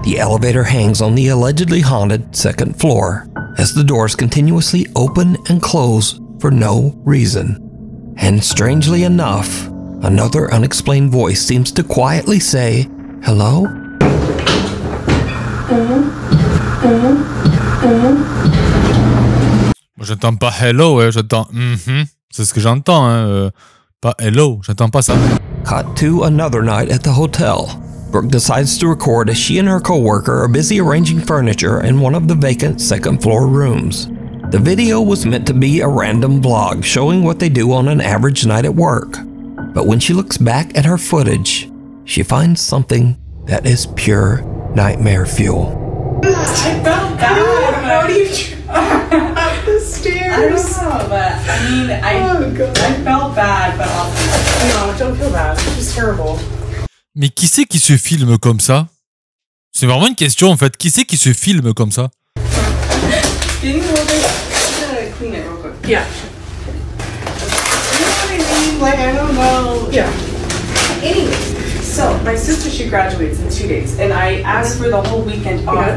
The elevator hangs on the allegedly haunted 2nd floor as the doors continuously open and close for no reason. And strangely enough, another unexplained voice seems to quietly say, "Hello?" Moi j'entends pas hello, j'entends c'est ce que j'entends, pas hello, j'entends pas ça. Cut to another night at the hotel. Brooke decides to record as she and her coworker are busy arranging furniture in one of the vacant 2nd floor rooms. The video was meant to be a random vlog showing what they do on an average night at work. But when she looks back at her footage, she finds something that is pure nightmare fuel. I felt bad. How do you up the stairs? I don't know, but I mean, I felt bad, but also... No, don't feel bad. It's just terrible. Mais qui c'est qui se filme comme ça? C'est vraiment une question en fait. Qui c'est qui se filme comme ça? Clean it real quick. Yeah. You know what I mean? Like, I don't know. Yeah. Anyways, so my sister, she graduates in 2 days, and I asked for the whole weekend off. Yeah.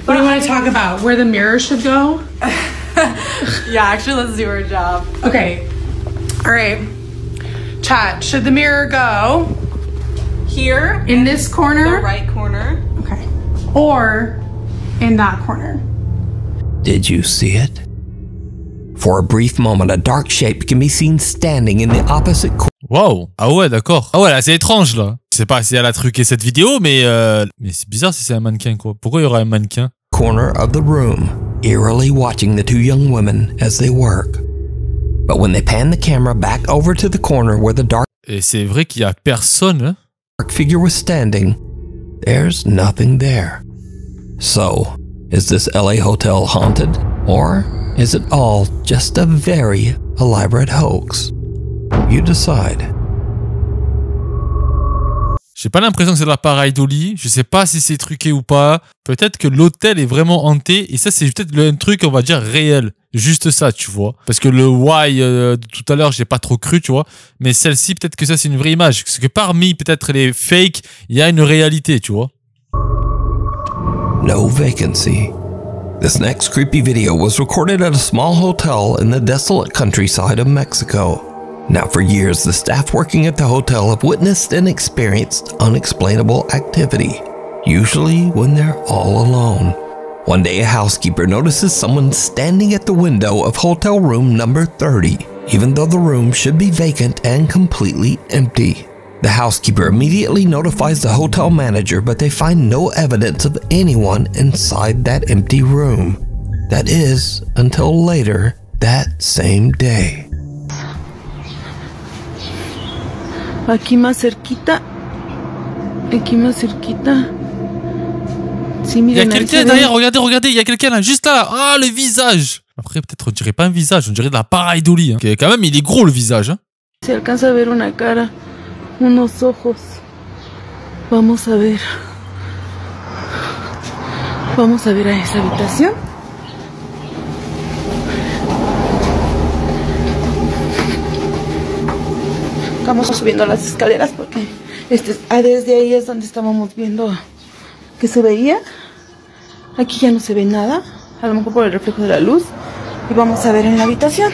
What do you want to talk about? Where the mirror should go? Yeah, actually, let's do our job. Okay. All right. Chat, should the mirror go here? In this corner? The right corner. Okay. Or in that corner? Did you see it? For a brief moment, a dark shape can be seen standing in the opposite corner. Wow. Ah ouais, d'accord. Ah ouais, là, c'est étrange, là. Je sais pas si elle a truqué cette vidéo, mais c'est bizarre si c'est un mannequin, quoi. Pourquoi il y aurait un mannequin? Corner of the room, eerily watching the 2 young women as they work. But when they pan the camera back over to the corner where the dark Et c'est vrai qu'il y a personne, hein? Figure was standing, there's nothing there. So, is this LA hotel haunted? Or is it all just a very elaborate hoax? You decide. J'ai pas l'impression que c'est de la pareidolie. Je sais pas si c'est truqué ou pas. Peut-être que l'hôtel est vraiment hanté. Et ça, c'est peut-être un truc, on va dire, réel. Juste ça, tu vois. Parce que le why de tout à l'heure, j'ai pas trop cru, tu vois. Mais celle-ci, peut-être que ça, c'est une vraie image. Parce que parmi, peut-être, les fakes, il y a une réalité, tu vois. No vacancy. This next creepy video was recorded at a small hotel in the desolate countryside of Mexico. Now, for years, the staff working at the hotel have witnessed and experienced unexplainable activity, usually when they're all alone. One day, a housekeeper notices someone standing at the window of hotel room number 30, even though the room should be vacant and completely empty. The housekeeper immediately notifies the hotel manager, but they find no evidence of anyone inside that empty room. That is, until later that same day. Aquí más cerquita. Aquí más cerquita. Sí, Il y a miren, quelqu'un derrière, regardez, il y a quelqu'un là, juste là. Ah, le visage. Après, peut-être on dirait pas un visage, on dirait de la pareidolie. Hein. Quand même, il est gros le visage. Hein. Se alcanza a ver una cara, unos ojos. Vamos a ver. Vamos a ver a esa habitación. Estamos subiendo las escaleras porque desde ahí es donde estábamos viendo que se veía. Aquí ya no se ve nada, a lo mejor por el reflejo de la luz. Y vamos a ver en la habitación.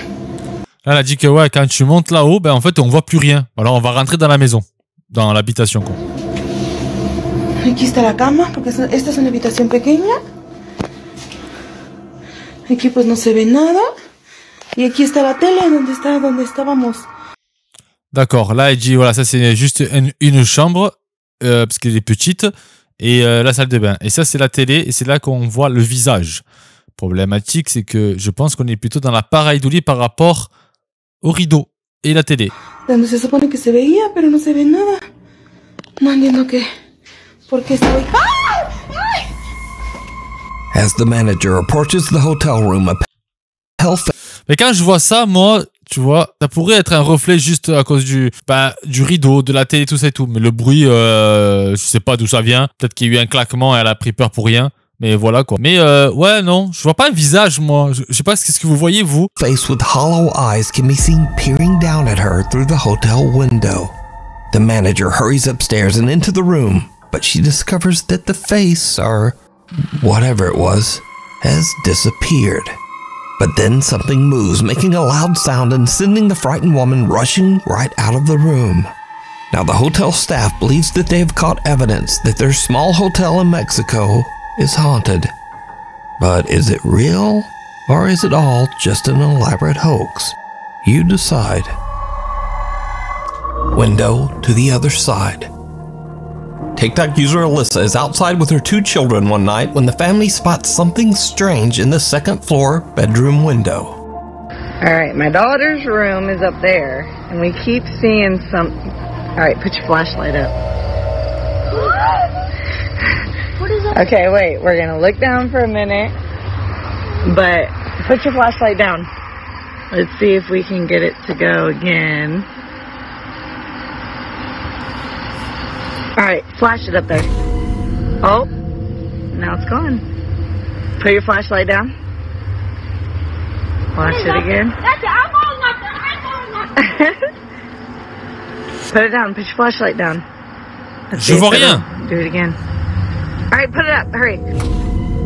Là, elle a dit que ouais, quand tu montes là-haut, ben en fait, on voit plus rien. Alors, on va rentrer dans la maison, dans l'habitation, quoi. Aquí está la cama, porque esta es una habitación pequeña. Aquí pues no se ve nada. Y aquí está la tele, donde estábamos. D'accord, là, elle dit, voilà, ça c'est juste une chambre, parce qu'elle est petite, et la salle de bain. Et ça, c'est la télé, et c'est là qu'on voit le visage. Problématique, c'est que je pense qu'on est plutôt dans la pareidolie par rapport au rideau et la télé. Donde se supone que se veía, pero no se ve nada. No entiendo qué. ¿Por qué estoy? As the manager approaches the hotel room, mais quand je vois ça, moi, tu vois, ça pourrait être un reflet juste à cause du rideau, de la télé, tout ça et tout. Mais le bruit, je sais pas d'où ça vient. Peut-être qu'il y a eu un claquement et elle a pris peur pour rien. Mais voilà quoi. Mais ouais, non, je vois pas un visage, moi. Je sais pas ce que vous voyez, vous. Face with hollow eyes can be seen peering down at her through the hotel window. The manager hurries upstairs and into the room, but she discovers that the face, or whatever it was, has disappeared. But then something moves, making a loud sound and sending the frightened woman rushing right out of the room. Now the hotel staff believes that they have caught evidence that their small hotel in Mexico is haunted. But is it real, or is it all just an elaborate hoax? You decide. Window to the other side. TikTok user Alyssa is outside with her 2 children one night when the family spots something strange in the second floor bedroom window. Alright, my daughter's room is up there, and we keep seeing some... Alright, put your flashlight up. What is that? Okay, wait, we're gonna look down for a minute, but put your flashlight down. Let's see if we can get it to go again. Alright, flash it up there. Oh, now it's gone. Put your flashlight down. Flash it again. That's it. I'm going up there. I'm going up there. Put it down, put your flashlight down. Let's Je vois rien. Do it again. Alright, put it up, hurry.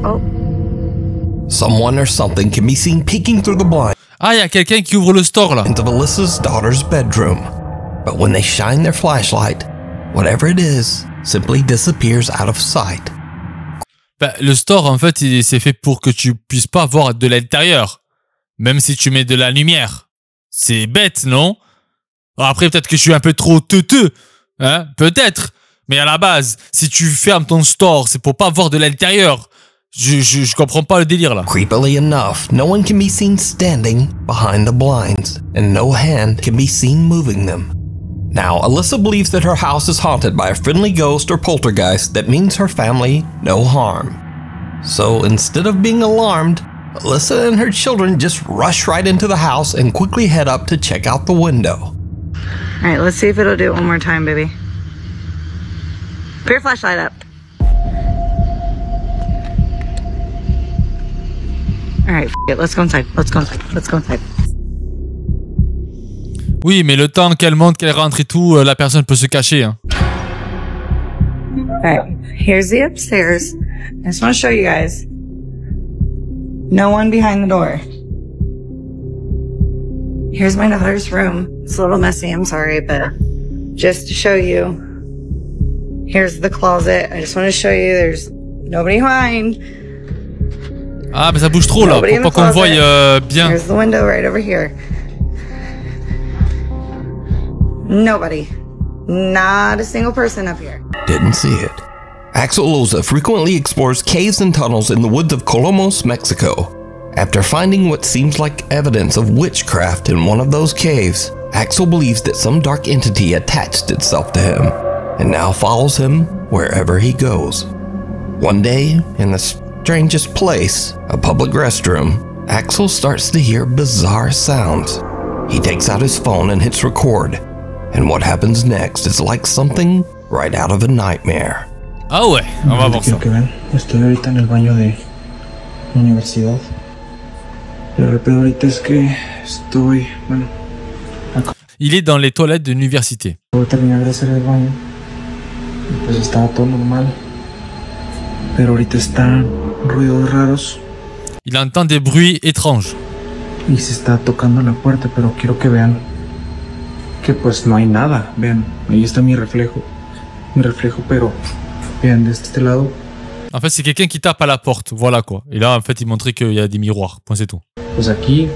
Oh. Someone or something can be seen peeking through the blind. Ah, il y a quelqu'un qui ouvre le store là. Into Alyssa's daughter's bedroom. But when they shine their flashlight, whatever it is simply disappears out of sight. Ben, le store, en fait, c'est fait pour que tu puisses pas voir de l'intérieur. Même si tu mets de la lumière. C'est bête, non? Après, peut-être que je suis un peu trop teuteux. Hein? Peut-être. Mais à la base, si tu fermes ton store, c'est pour pas voir de l'intérieur. Je comprends pas le délire là. Creepily enough, no one can be seen standing behind the blinds, and no hand can be seen moving them. Now, Alyssa believes that her house is haunted by a friendly ghost or poltergeist that means her family no harm. So instead of being alarmed, Alyssa and her children just rush right into the house and quickly head up to check out the window. Alright, let's see if it'll do it one more time, baby. Put your flashlight up. Alright, it. Let's go inside. Let's go inside. Let's go inside. Oui, mais le temps qu'elle monte, qu'elle rentre et tout, la personne peut se cacher. Hein. Alright, here's the upstairs. I just want to show you guys. No one behind the door. Here's my daughter's room. It's a little messy, I'm sorry, but just to show you. Here's the closet. I just want to show you there's nobody behind. Ah, mais ça bouge trop là, pour pas qu'on le voie bien. Here's the window right over here. Nobody. Not a single person up here. Didn't see it. Axel Loza frequently explores caves and tunnels in the woods of Colomos, Mexico. After finding what seems like evidence of witchcraft in one of those caves, Axel believes that some dark entity attached itself to him and now follows him wherever he goes. One day, in the strangest place, a public restroom, Axel starts to hear bizarre sounds. He takes out his phone and hits record. And what happens next is like something right out of a nightmare. Ah ouais, on va voir ça. Que ven, estoy ahorita en el baño de la universidad. Pero el pedo ahorita es que estoy, bueno... Il est dans les toilettes de l'université. Puedo terminar de hacer el baño. Y pues estaba todo normal. Pero ahorita están ruidos raros. Il entend des bruits étranges. Y se está tocando la puerta, pero quiero que vean que pues no hay nada. Vean, ahí está mi reflejo. Mi reflejo, pero vean, de este lado. En fait, c'est quelqu'un qui tape à la porte. Voilà quoi. Et là, en fait, il montrait qu'il y a des miroirs. Point, c'est tout. Pues aquí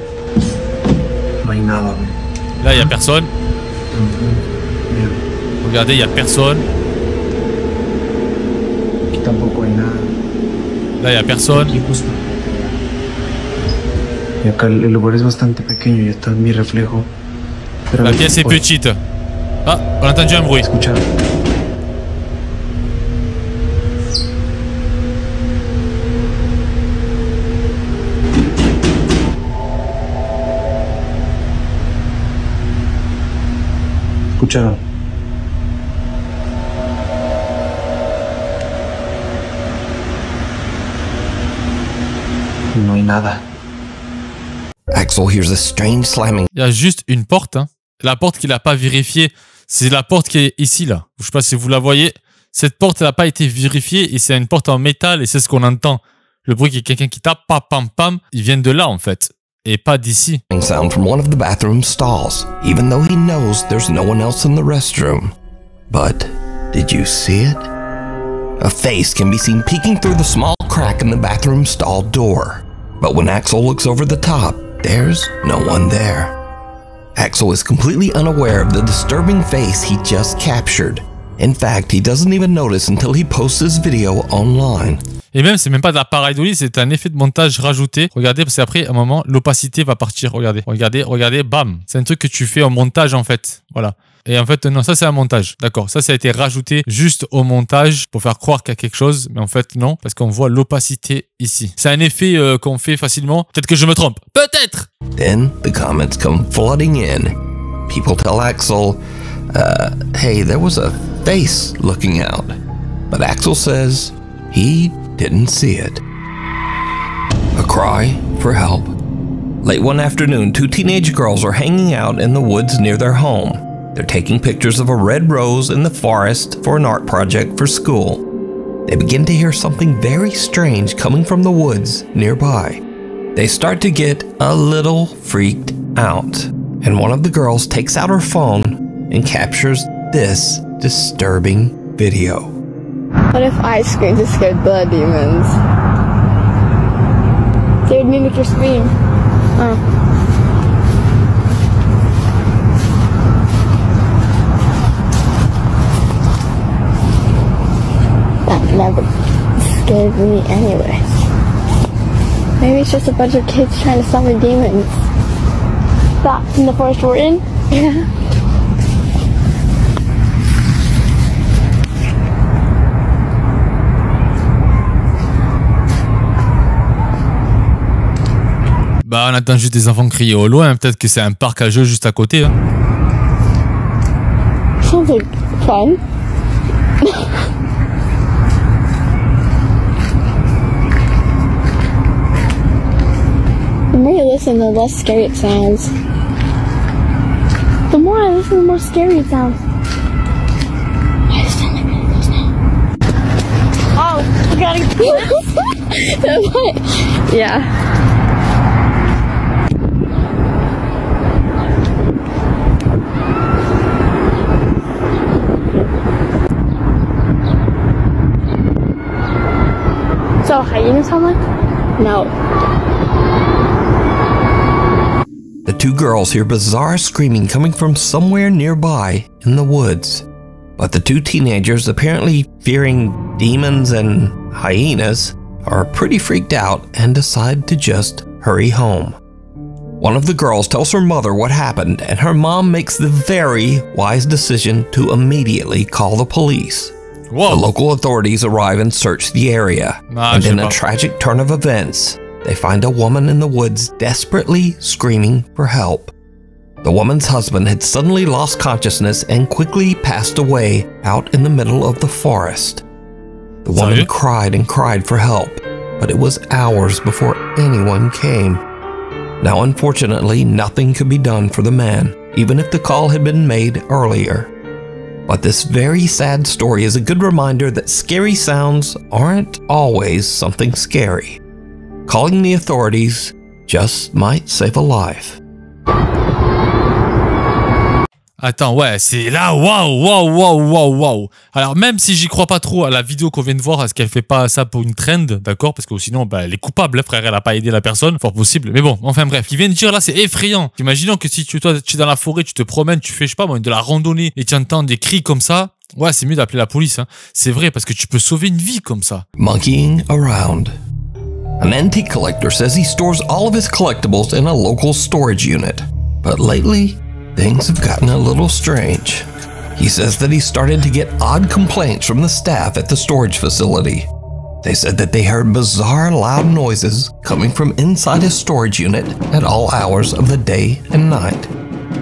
no hay nada. Là, il n'y a personne. Regardez, il n'y a personne. Aquí tampoco hay nada. Là, il n'y a personne. Aquí justo. Y acá el lugar es bastante pequeño y está mi reflejo. Pero la pièce est petite. Ah, on a entendu un bruit. Escucharon. Escucharon. No hay nada. Axel hears a strange slamming. Il y a juste une porte. Hein. La porte qu'il n'a pas vérifiée, c'est la porte qui est ici, là. Je ne sais pas si vous la voyez. Cette porte, elle n'a pas été vérifiée et c'est une porte en métal et c'est ce qu'on entend. Le bruit qui est quelqu'un qui tape, pam, pam, pam, il vient de là, en fait. Et pas d'ici. Sound from one of the bathroom stalls, even though he knows there's no one else in the restroom. But did you see it? A face can be seen peeking through the small crack in the bathroom stall door. But when Axel looks over the top, there's no one there. Axel is completely unaware of the disturbing face he just captured. In fact, he doesn't even notice until he posts his video online. Et même, c'est même pas de la pareidolie, c'est un effet de montage rajouté. Regardez, parce qu'après, à un moment, l'opacité va partir. Regardez, regardez, regardez, bam. C'est un truc que tu fais en montage, en fait. Voilà. Et en fait, non, ça, c'est un montage. D'accord. Ça a été rajouté juste au montage pour faire croire qu'il y a quelque chose. Mais en fait, non, parce qu'on voit l'opacité ici. C'est un effet qu'on fait facilement. Peut-être que je me trompe. Peut-être! Then the comments come flooding in. People tell Axel, hey, there was a face looking out. But Axel says he didn't see it. A cry for help. Late one afternoon, two teenage girls are hanging out in the woods near their home. They're taking pictures of a red rose in the forest for an art project for school. They begin to hear something very strange coming from the woods nearby. They start to get a little freaked out, and one of the girls takes out her phone and captures this disturbing video. What if I screamed to scare the demons? They would mimic your scream. Oh. That never scared me anyway. Maybe it's just a bunch of kids trying to summon demons. That in the forest we're in? Yeah. Bah, on attend juste des enfants crier au loin. Peut-être que c'est un parc à jeux juste à côté. Hein. Sounds like fun. The more you listen, the less scary it sounds. The more I listen, the more scary it sounds. I understand that really close now. Oh, you gotta get yeah. So, hyena sound like? No. The two girls hear bizarre screaming coming from somewhere nearby in the woods. But the two teenagers, apparently fearing demons and hyenas, are pretty freaked out and decide to just hurry home. One of the girls tells her mother what happened, and her mom makes the very wise decision to immediately call the police. Whoa. The local authorities arrive and search the area, and in a tragic turn of events, they find a woman in the woods desperately screaming for help. The woman's husband had suddenly lost consciousness and quickly passed away out in the middle of the forest. The woman cried and cried for help, but it was hours before anyone came. Now, unfortunately, nothing could be done for the man. even if the call had been made earlier. But this very sad story is a good reminder that scary sounds aren't always something scary. Calling the authorities just might save a life. Attends, ouais, c'est là, waouh. Alors, même si j'y crois pas trop à la vidéo qu'on vient de voir, est-ce qu'elle fait pas ça pour une trend, d'accord? Parce que sinon, bah, elle est coupable, frère, elle a pas aidé la personne, fort possible. Mais bon, enfin bref, ce qu'il vient de dire là, c'est effrayant. Imaginons que si tu es dans la forêt, tu te promènes, tu fais, je sais pas moi, de la randonnée, et tu entends des cris comme ça, ouais, c'est mieux d'appeler la police, hein. C'est vrai, parce que tu peux sauver une vie comme ça. Monkeying around. An antique collector says he stores all of his collectibles in a local storage unit. But lately, things have gotten a little strange. He says that he started to get odd complaints from the staff at the storage facility. They said that they heard bizarre loud noises coming from inside his storage unit at all hours of the day and night.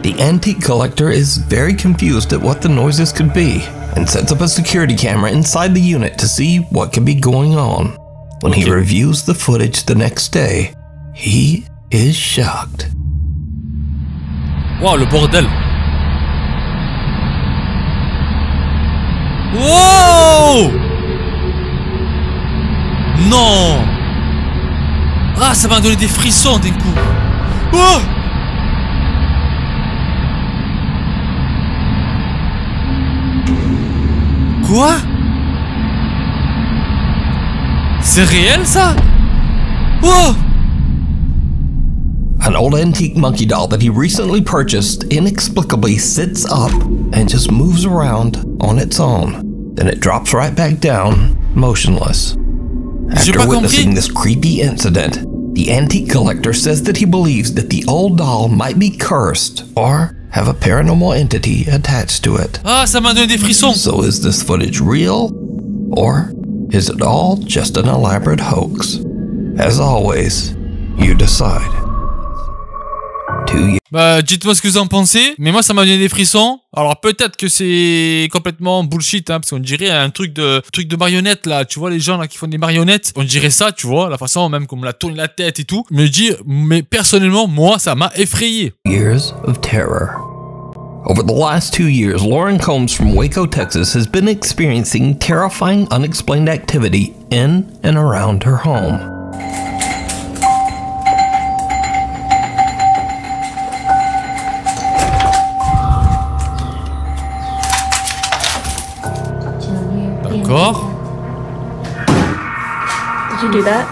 The antique collector is very confused at what the noises could be and sets up a security camera inside the unit to see what could be going on. When he reviews the footage the next day, he is shocked. Wow, le bordel. Wow! Non! Ah, ça m'a donné des frissons d'un coup. Oh! Quoi? C'est réel ça? Oh! An old antique monkey doll that he recently purchased inexplicably sits up and just moves around on its own. Then it drops right back down, motionless. After witnessing this creepy incident, the antique collector says that he believes that the old doll might be cursed or have a paranormal entity attached to it. Ah, ça m'a donné des frissons. So is this footage real, or is it all just an elaborate hoax? As always, you decide. Bah, dites-moi ce que vous en pensez, mais moi ça m'a donné des frissons. Alors peut-être que c'est complètement bullshit, hein, parce qu'on dirait un truc de marionnette là. Tu vois les gens là qui font des marionnettes, on dirait ça, tu vois, la façon même comme la tourne la tête et tout. Mais personnellement, moi ça m'a effrayé. Years of terror. Over the last 2 years, Lauren Combs from Waco, Texas has been experiencing terrifying unexplained activity in and around her home. D'accord. Did you do that?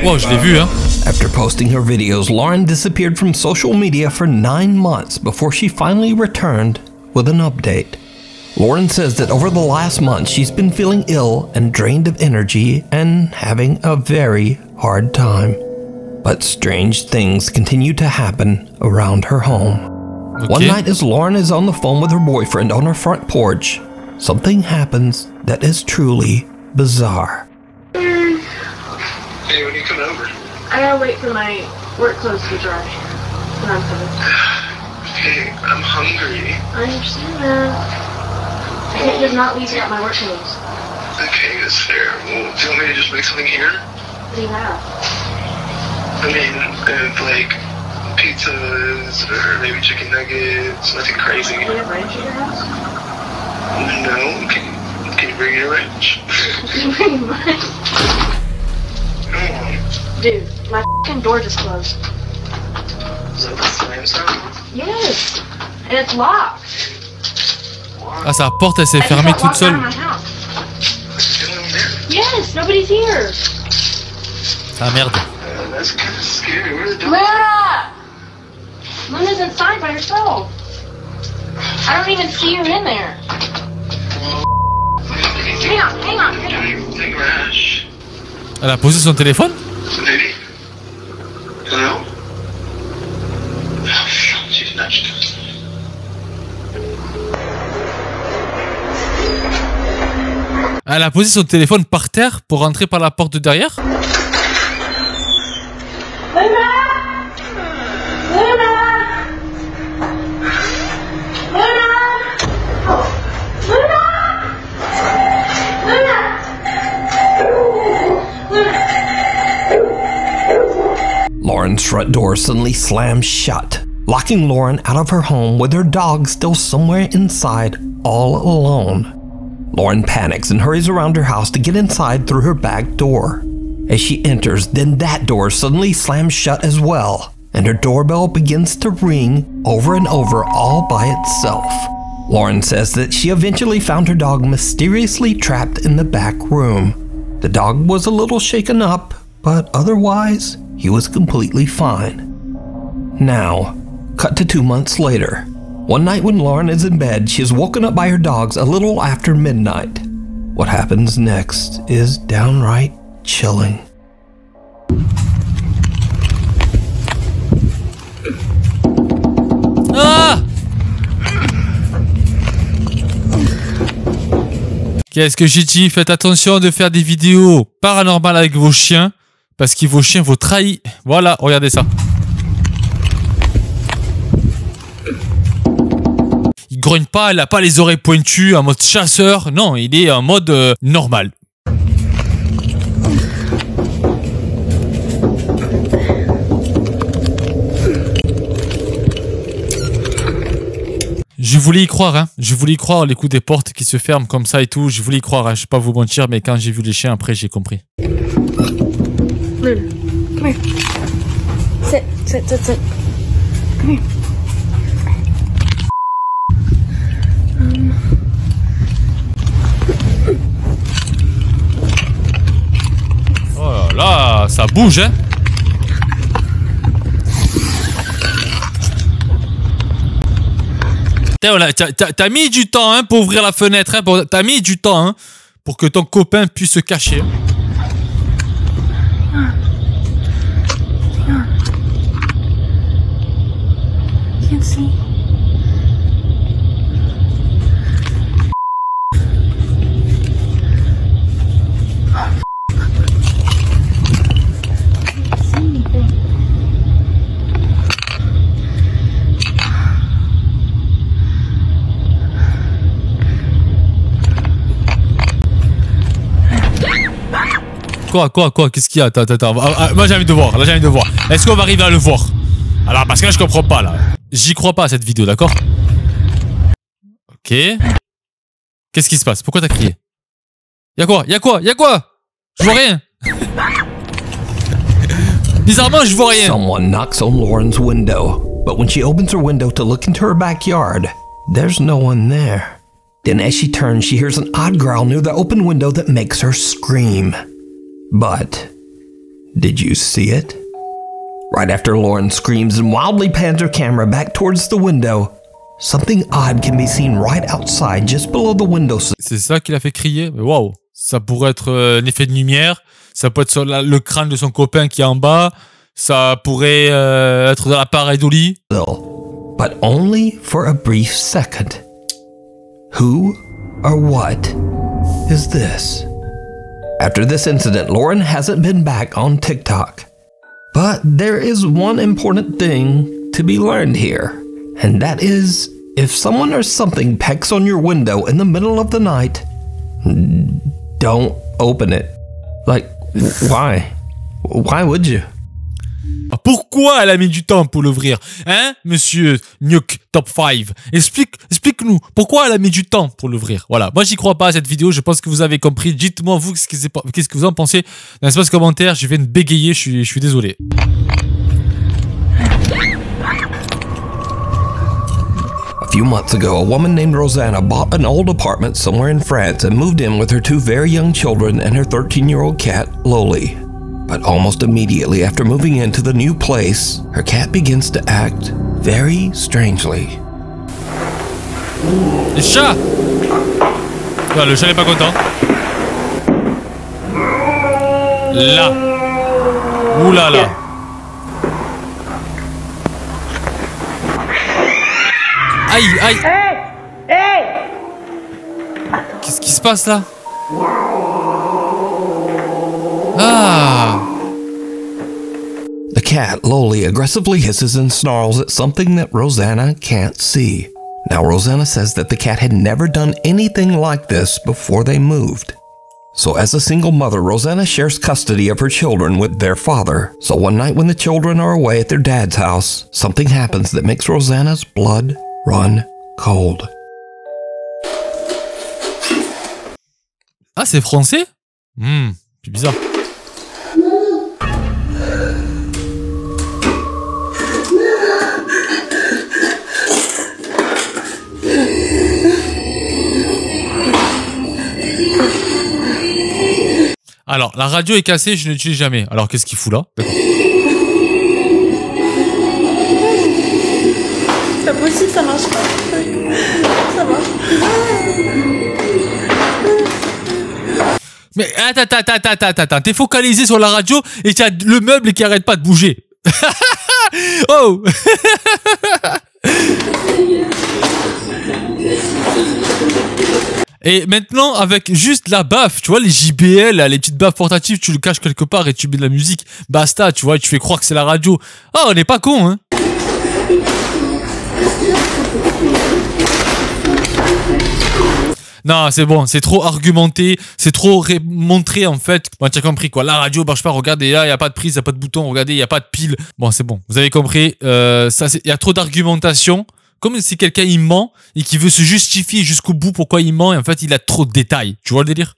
Wow, je l'ai vu, hein. After posting her videos, Lauren disappeared from social media for 9 months before she finally returned with an update. Lauren says that over the last month, she's been feeling ill and drained of energy and having a very hard time. But strange things continue to happen around her home. Okay. One night as Lauren is on the phone with her boyfriend on her front porch, something happens that is truly bizarre. Hey, when are you coming over? I gotta wait for my work clothes to dry. Then I'm coming. Okay, I'm hungry. I understand that. I can't just not leave without my work clothes. Okay, that's fair. Well, do you want me to just make something here? What do you have? I mean, like pizzas or maybe chicken nuggets, nothing crazy. Do you have ranch at your house? No, can you bring your ranch? Can you bring mine? Come on. Dude, my f***ing door just closed. Is that the slam sound? Yes, and it's locked. Ah, sa porte elle s'est fermée toute seule. Yes, nobody's here. Ah merde. That's kind of scary. Where's the dog? Luna! Luna's inside by herself. I don't even see her in there. Hang on. Rash. Elle a posé son téléphone? Lady? Hello? Oh, she's nudged. Elle a posé son téléphone par terre pour rentrer par la porte de derrière? house front door suddenly slams shut, locking Lauren out of her home with her dog still somewhere inside, all alone. Lauren panics and hurries around her house to get inside through her back door. As she enters, then that door suddenly slams shut as well, and her doorbell begins to ring over and over all by itself. Lauren says that she eventually found her dog mysteriously trapped in the back room. The dog was a little shaken up, but otherwise, he was completely fine. Now, cut to 2 months later. One night when Lauren is in bed, she is woken up by her dogs a little after midnight. What happens next is downright chilling. Ah! Qu'est-ce que j'ai dit? Faites attention de faire des vidéos paranormales avec vos chiens, parce que vos chiens vous trahissent. Voilà, regardez ça. Il grogne pas, il a pas les oreilles pointues en mode chasseur. Non, il est en mode normal. Je voulais y croire, hein. Je voulais y croire, les coups des portes qui se ferment comme ça et tout. Je voulais y croire, hein. Je vais pas vous mentir, mais quand j'ai vu les chiens, après, j'ai compris. Luna, come here. Sit, sit, sit, sit. Come here. Oh là là, ça bouge, hein. T'as mis du temps hein, pour ouvrir la fenêtre, hein, t'as mis du temps hein, pour que ton copain puisse se cacher. Can't see. Quoi qu'est-ce qu'il y a? Attends. Moi j'ai envie de voir, là j'ai envie de voir. Est-ce qu'on va arriver à le voir? Alors parce que là je comprends pas là. J'y crois pas à cette vidéo, d'accord? Ok. Qu'est-ce qui se passe? Pourquoi t'as crié? Y'a quoi? Je vois rien. Bizarrement je vois rien. Someone knocks on Lauren's window, but when she opens her window to look into her backyard, there's no one there. Then as she turns, she hears an odd growl near the open window that makes her scream. But did you see it? Right after Lauren screams and wildly pans her camera back towards the window, something odd can be seen right outside just below the windowsill. C'est ça qu'il a fait crier? Waouh! Ça pourrait être un effet de lumière, ça peut être sur le crâne de son copain qui est en bas, ça pourrait être dans l'appareil du lit. But only for a brief second. Who or what is this? After this incident, Lauren hasn't been back on TikTok. But there is one important thing to be learned here, and that is, if someone or something pecks on your window in the middle of the night, don't open it. Like, why? Why would you? Pourquoi elle a mis du temps pour l'ouvrir? Hein, monsieur Nuke Top 5? Explique-nous. Pourquoi elle a mis du temps pour l'ouvrir? Voilà. Moi, j'y crois pas à cette vidéo. Je pense que vous avez compris. Dites-moi, vous, qu'est-ce que vous en pensez dans l'espace commentaire. Je viens de bégayer. Je suis désolé. A few months ago, a woman named Rosanna bought an old apartment somewhere in France and moved in with her 2 very young children and her 13-year-old cat, Loli. But almost immediately after moving into the new place, her cat begins to act very strangely. Le chat! Ah, le chat n'est pas content. Là. Ouh là là. Aïe. Qu'est-ce qui se passe là? Ah! The cat, Loli, aggressively hisses and snarls at something that Rosanna can't see. Now, Rosanna says that the cat had never done anything like this before they moved. So as a single mother, Rosanna shares custody of her children with their father. So one night when the children are away at their dad's house, something happens that makes Rosanna's blood run cold. Ah, c'est français? C'est bizarre. Alors, la radio est cassée, je ne l'utilise jamais. Alors, qu'est-ce qu'il fout là? C'est pas possible, ça marche pas. Ça marche. Mais attends, t'es focalisé sur la radio et t'as le meuble qui arrête pas de bouger. Oh. Et maintenant, avec juste la baffe, tu vois, les JBL, les petites baffes portatives, tu le caches quelque part et tu mets de la musique. Basta, tu vois, tu fais croire que c'est la radio. Oh, on n'est pas con, hein. Non, c'est bon, c'est trop argumenté, c'est trop montré en fait. Bon, tu as compris quoi, la radio marche pas, regardez là, il n'y a pas de prise, il n'y a pas de bouton, regardez, il n'y a pas de pile. Bon, c'est bon, vous avez compris, il y a trop d'argumentation. Comme si quelqu'un il ment et qui veut se justifier jusqu'au bout pourquoi il ment et en fait il a trop de détails. Tu vois le délire?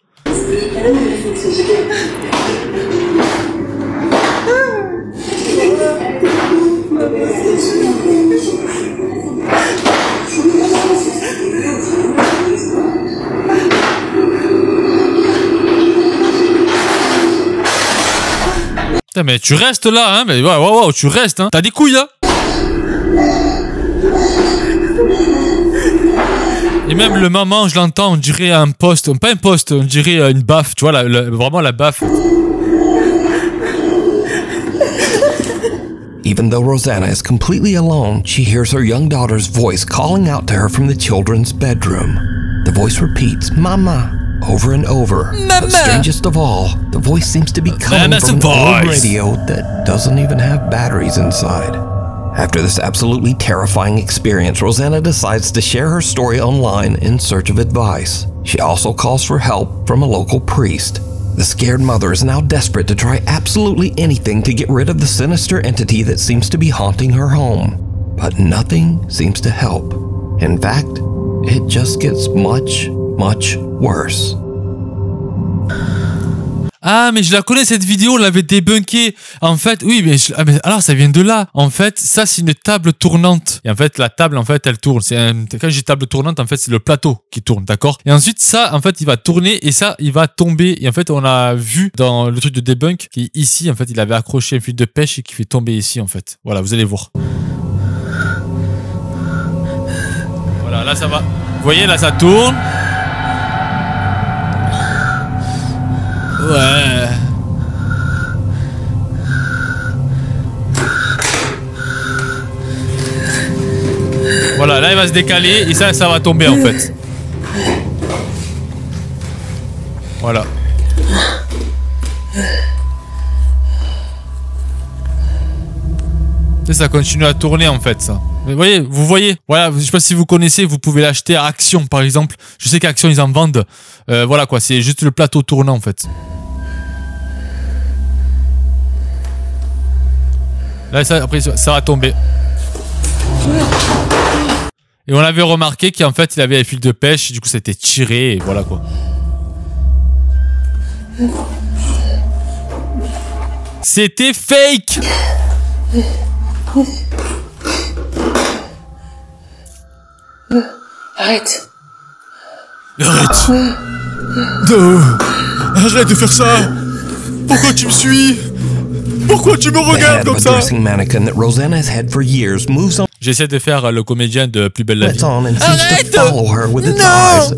Putain, mais tu restes là, hein, mais wow, tu restes, hein. T'as des couilles, hein. Et même le moment, je l'entends, on dirait un poste, pas un poste, on dirait une baffe, tu vois, vraiment la baffe. Even though Rosanna is completely alone, she hears her young daughter's voice calling out to her from the children's bedroom. The voice repeats, "Mama," over and over. Mama. But strangest of all, the voice seems to be coming from an old radio that doesn't even have batteries inside. After this absolutely terrifying experience, Rosanna decides to share her story online in search of advice. She also calls for help from a local priest. The scared mother is now desperate to try absolutely anything to get rid of the sinister entity that seems to be haunting her home. But nothing seems to help. In fact, it just gets much, much worse. Ah, mais je la connais cette vidéo, on l'avait débunkée. En fait, oui, mais alors ça vient de là. En fait, ça c'est une table tournante. Et en fait, la table, en fait, elle tourne. Quand j'ai table tournante, en fait, c'est le plateau qui tourne, d'accord? Et ensuite, ça, en fait, il va tourner et ça, il va tomber. Et en fait, on a vu dans le truc de debunk qu'ici, en fait, il avait accroché un fil de pêche et qui fait tomber ici, en fait. Voilà, vous allez voir. Voilà, là, ça va. Vous voyez, là, ça tourne. Ouais. Voilà, là il va se décaler et ça va tomber en fait. Voilà. Et ça continue à tourner en fait ça. Mais vous voyez, voilà, je sais pas si vous connaissez, vous pouvez l'acheter à Action par exemple. Je sais qu'Action ils en vendent. Voilà quoi, c'est juste le plateau tournant en fait. Là, après, ça va tomber. Et on avait remarqué qu'en fait, il avait un fil de pêche, et du coup, ça a été tiré, et voilà quoi. C'était fake! Arrête. Arrête! Non! Arrête de faire ça! Pourquoi tu me suis? Pourquoi tu me regardes comme ça? J'essaie de faire le comédien de Plus belle la vie. Arrête! Non!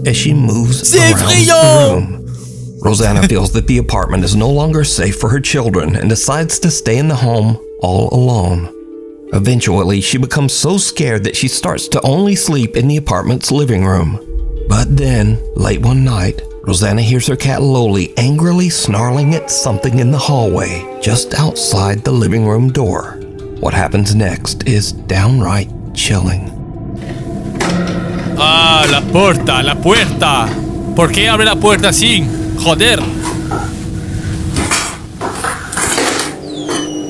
C'est effrayant! Rosanna feels that the apartment is no longer safe for her children and decides to stay in the home all alone. Eventually, she becomes so scared that she starts to only sleep in the apartment's living room. But then, late one night, Rosanna hears her cat Loli angrily snarling at something in the hallway just outside the living room door. What happens next is downright chilling. Ah, la puerta, la puerta. ¿Por qué abre la puerta así? Joder.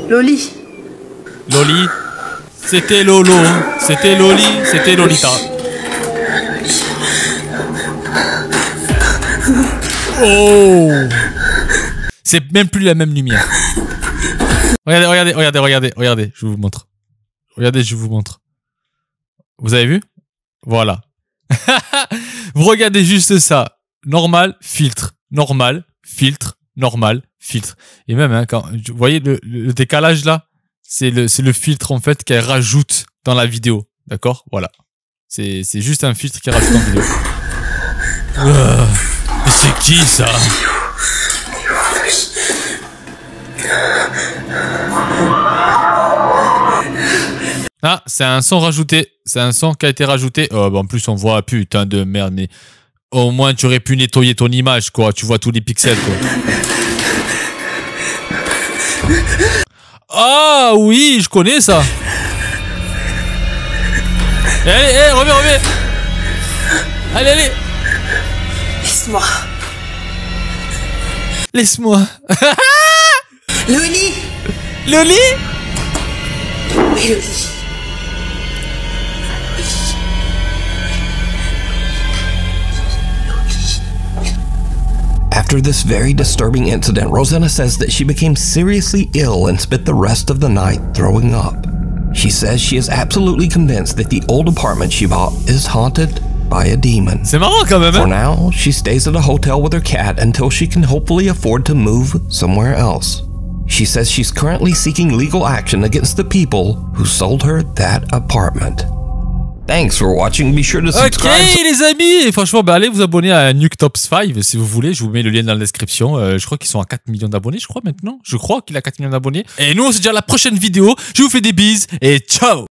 Loli. Loli. C'était Lolo. C'était Loli. C'était Lolita. Oh. C'est même plus la même lumière. Regardez, regardez, regardez, regardez, regardez. Je vous montre. Regardez, je vous montre. Vous avez vu? Voilà. Vous regardez juste ça. Normal, filtre. Normal, filtre. Normal, filtre. Et même, hein, quand vous voyez le décalage là, c'est le filtre en fait qu'elle rajoute dans la vidéo. D'accord? Voilà. C'est juste un filtre qu'elle rajoute en vidéo. Mais c'est qui ça? Ah, c'est un son rajouté. C'est un son qui a été rajouté. Oh, bah en plus, on voit, putain de merde, mais au moins, tu aurais pu nettoyer ton image, quoi. Tu vois tous les pixels, quoi. Ah, oui, je connais ça. Allez, reviens, reviens. Allez, allez. Laisse-moi. Laisse-moi. Loli. Loli? Oui, Loli. After this very disturbing incident, Rosanna says that she became seriously ill and spent the rest of the night throwing up. She says she is absolutely convinced that the old apartment she bought is haunted by a demon. C'est marrant quand même, hein? For now, she stays at a hotel with her cat until she can hopefully afford to move somewhere else. She says she's currently seeking legal action against the people who sold her that apartment. Thanks for watching. Be sure to subscribe. Ok les amis, et franchement bah, allez vous abonner à Nuke Tops 5 si vous voulez, je vous mets le lien dans la description. Je crois qu'ils sont à 4 millions d'abonnés, je crois maintenant. Je crois qu'il a 4 millions d'abonnés. Et nous on se dit à la prochaine vidéo, je vous fais des bises et ciao.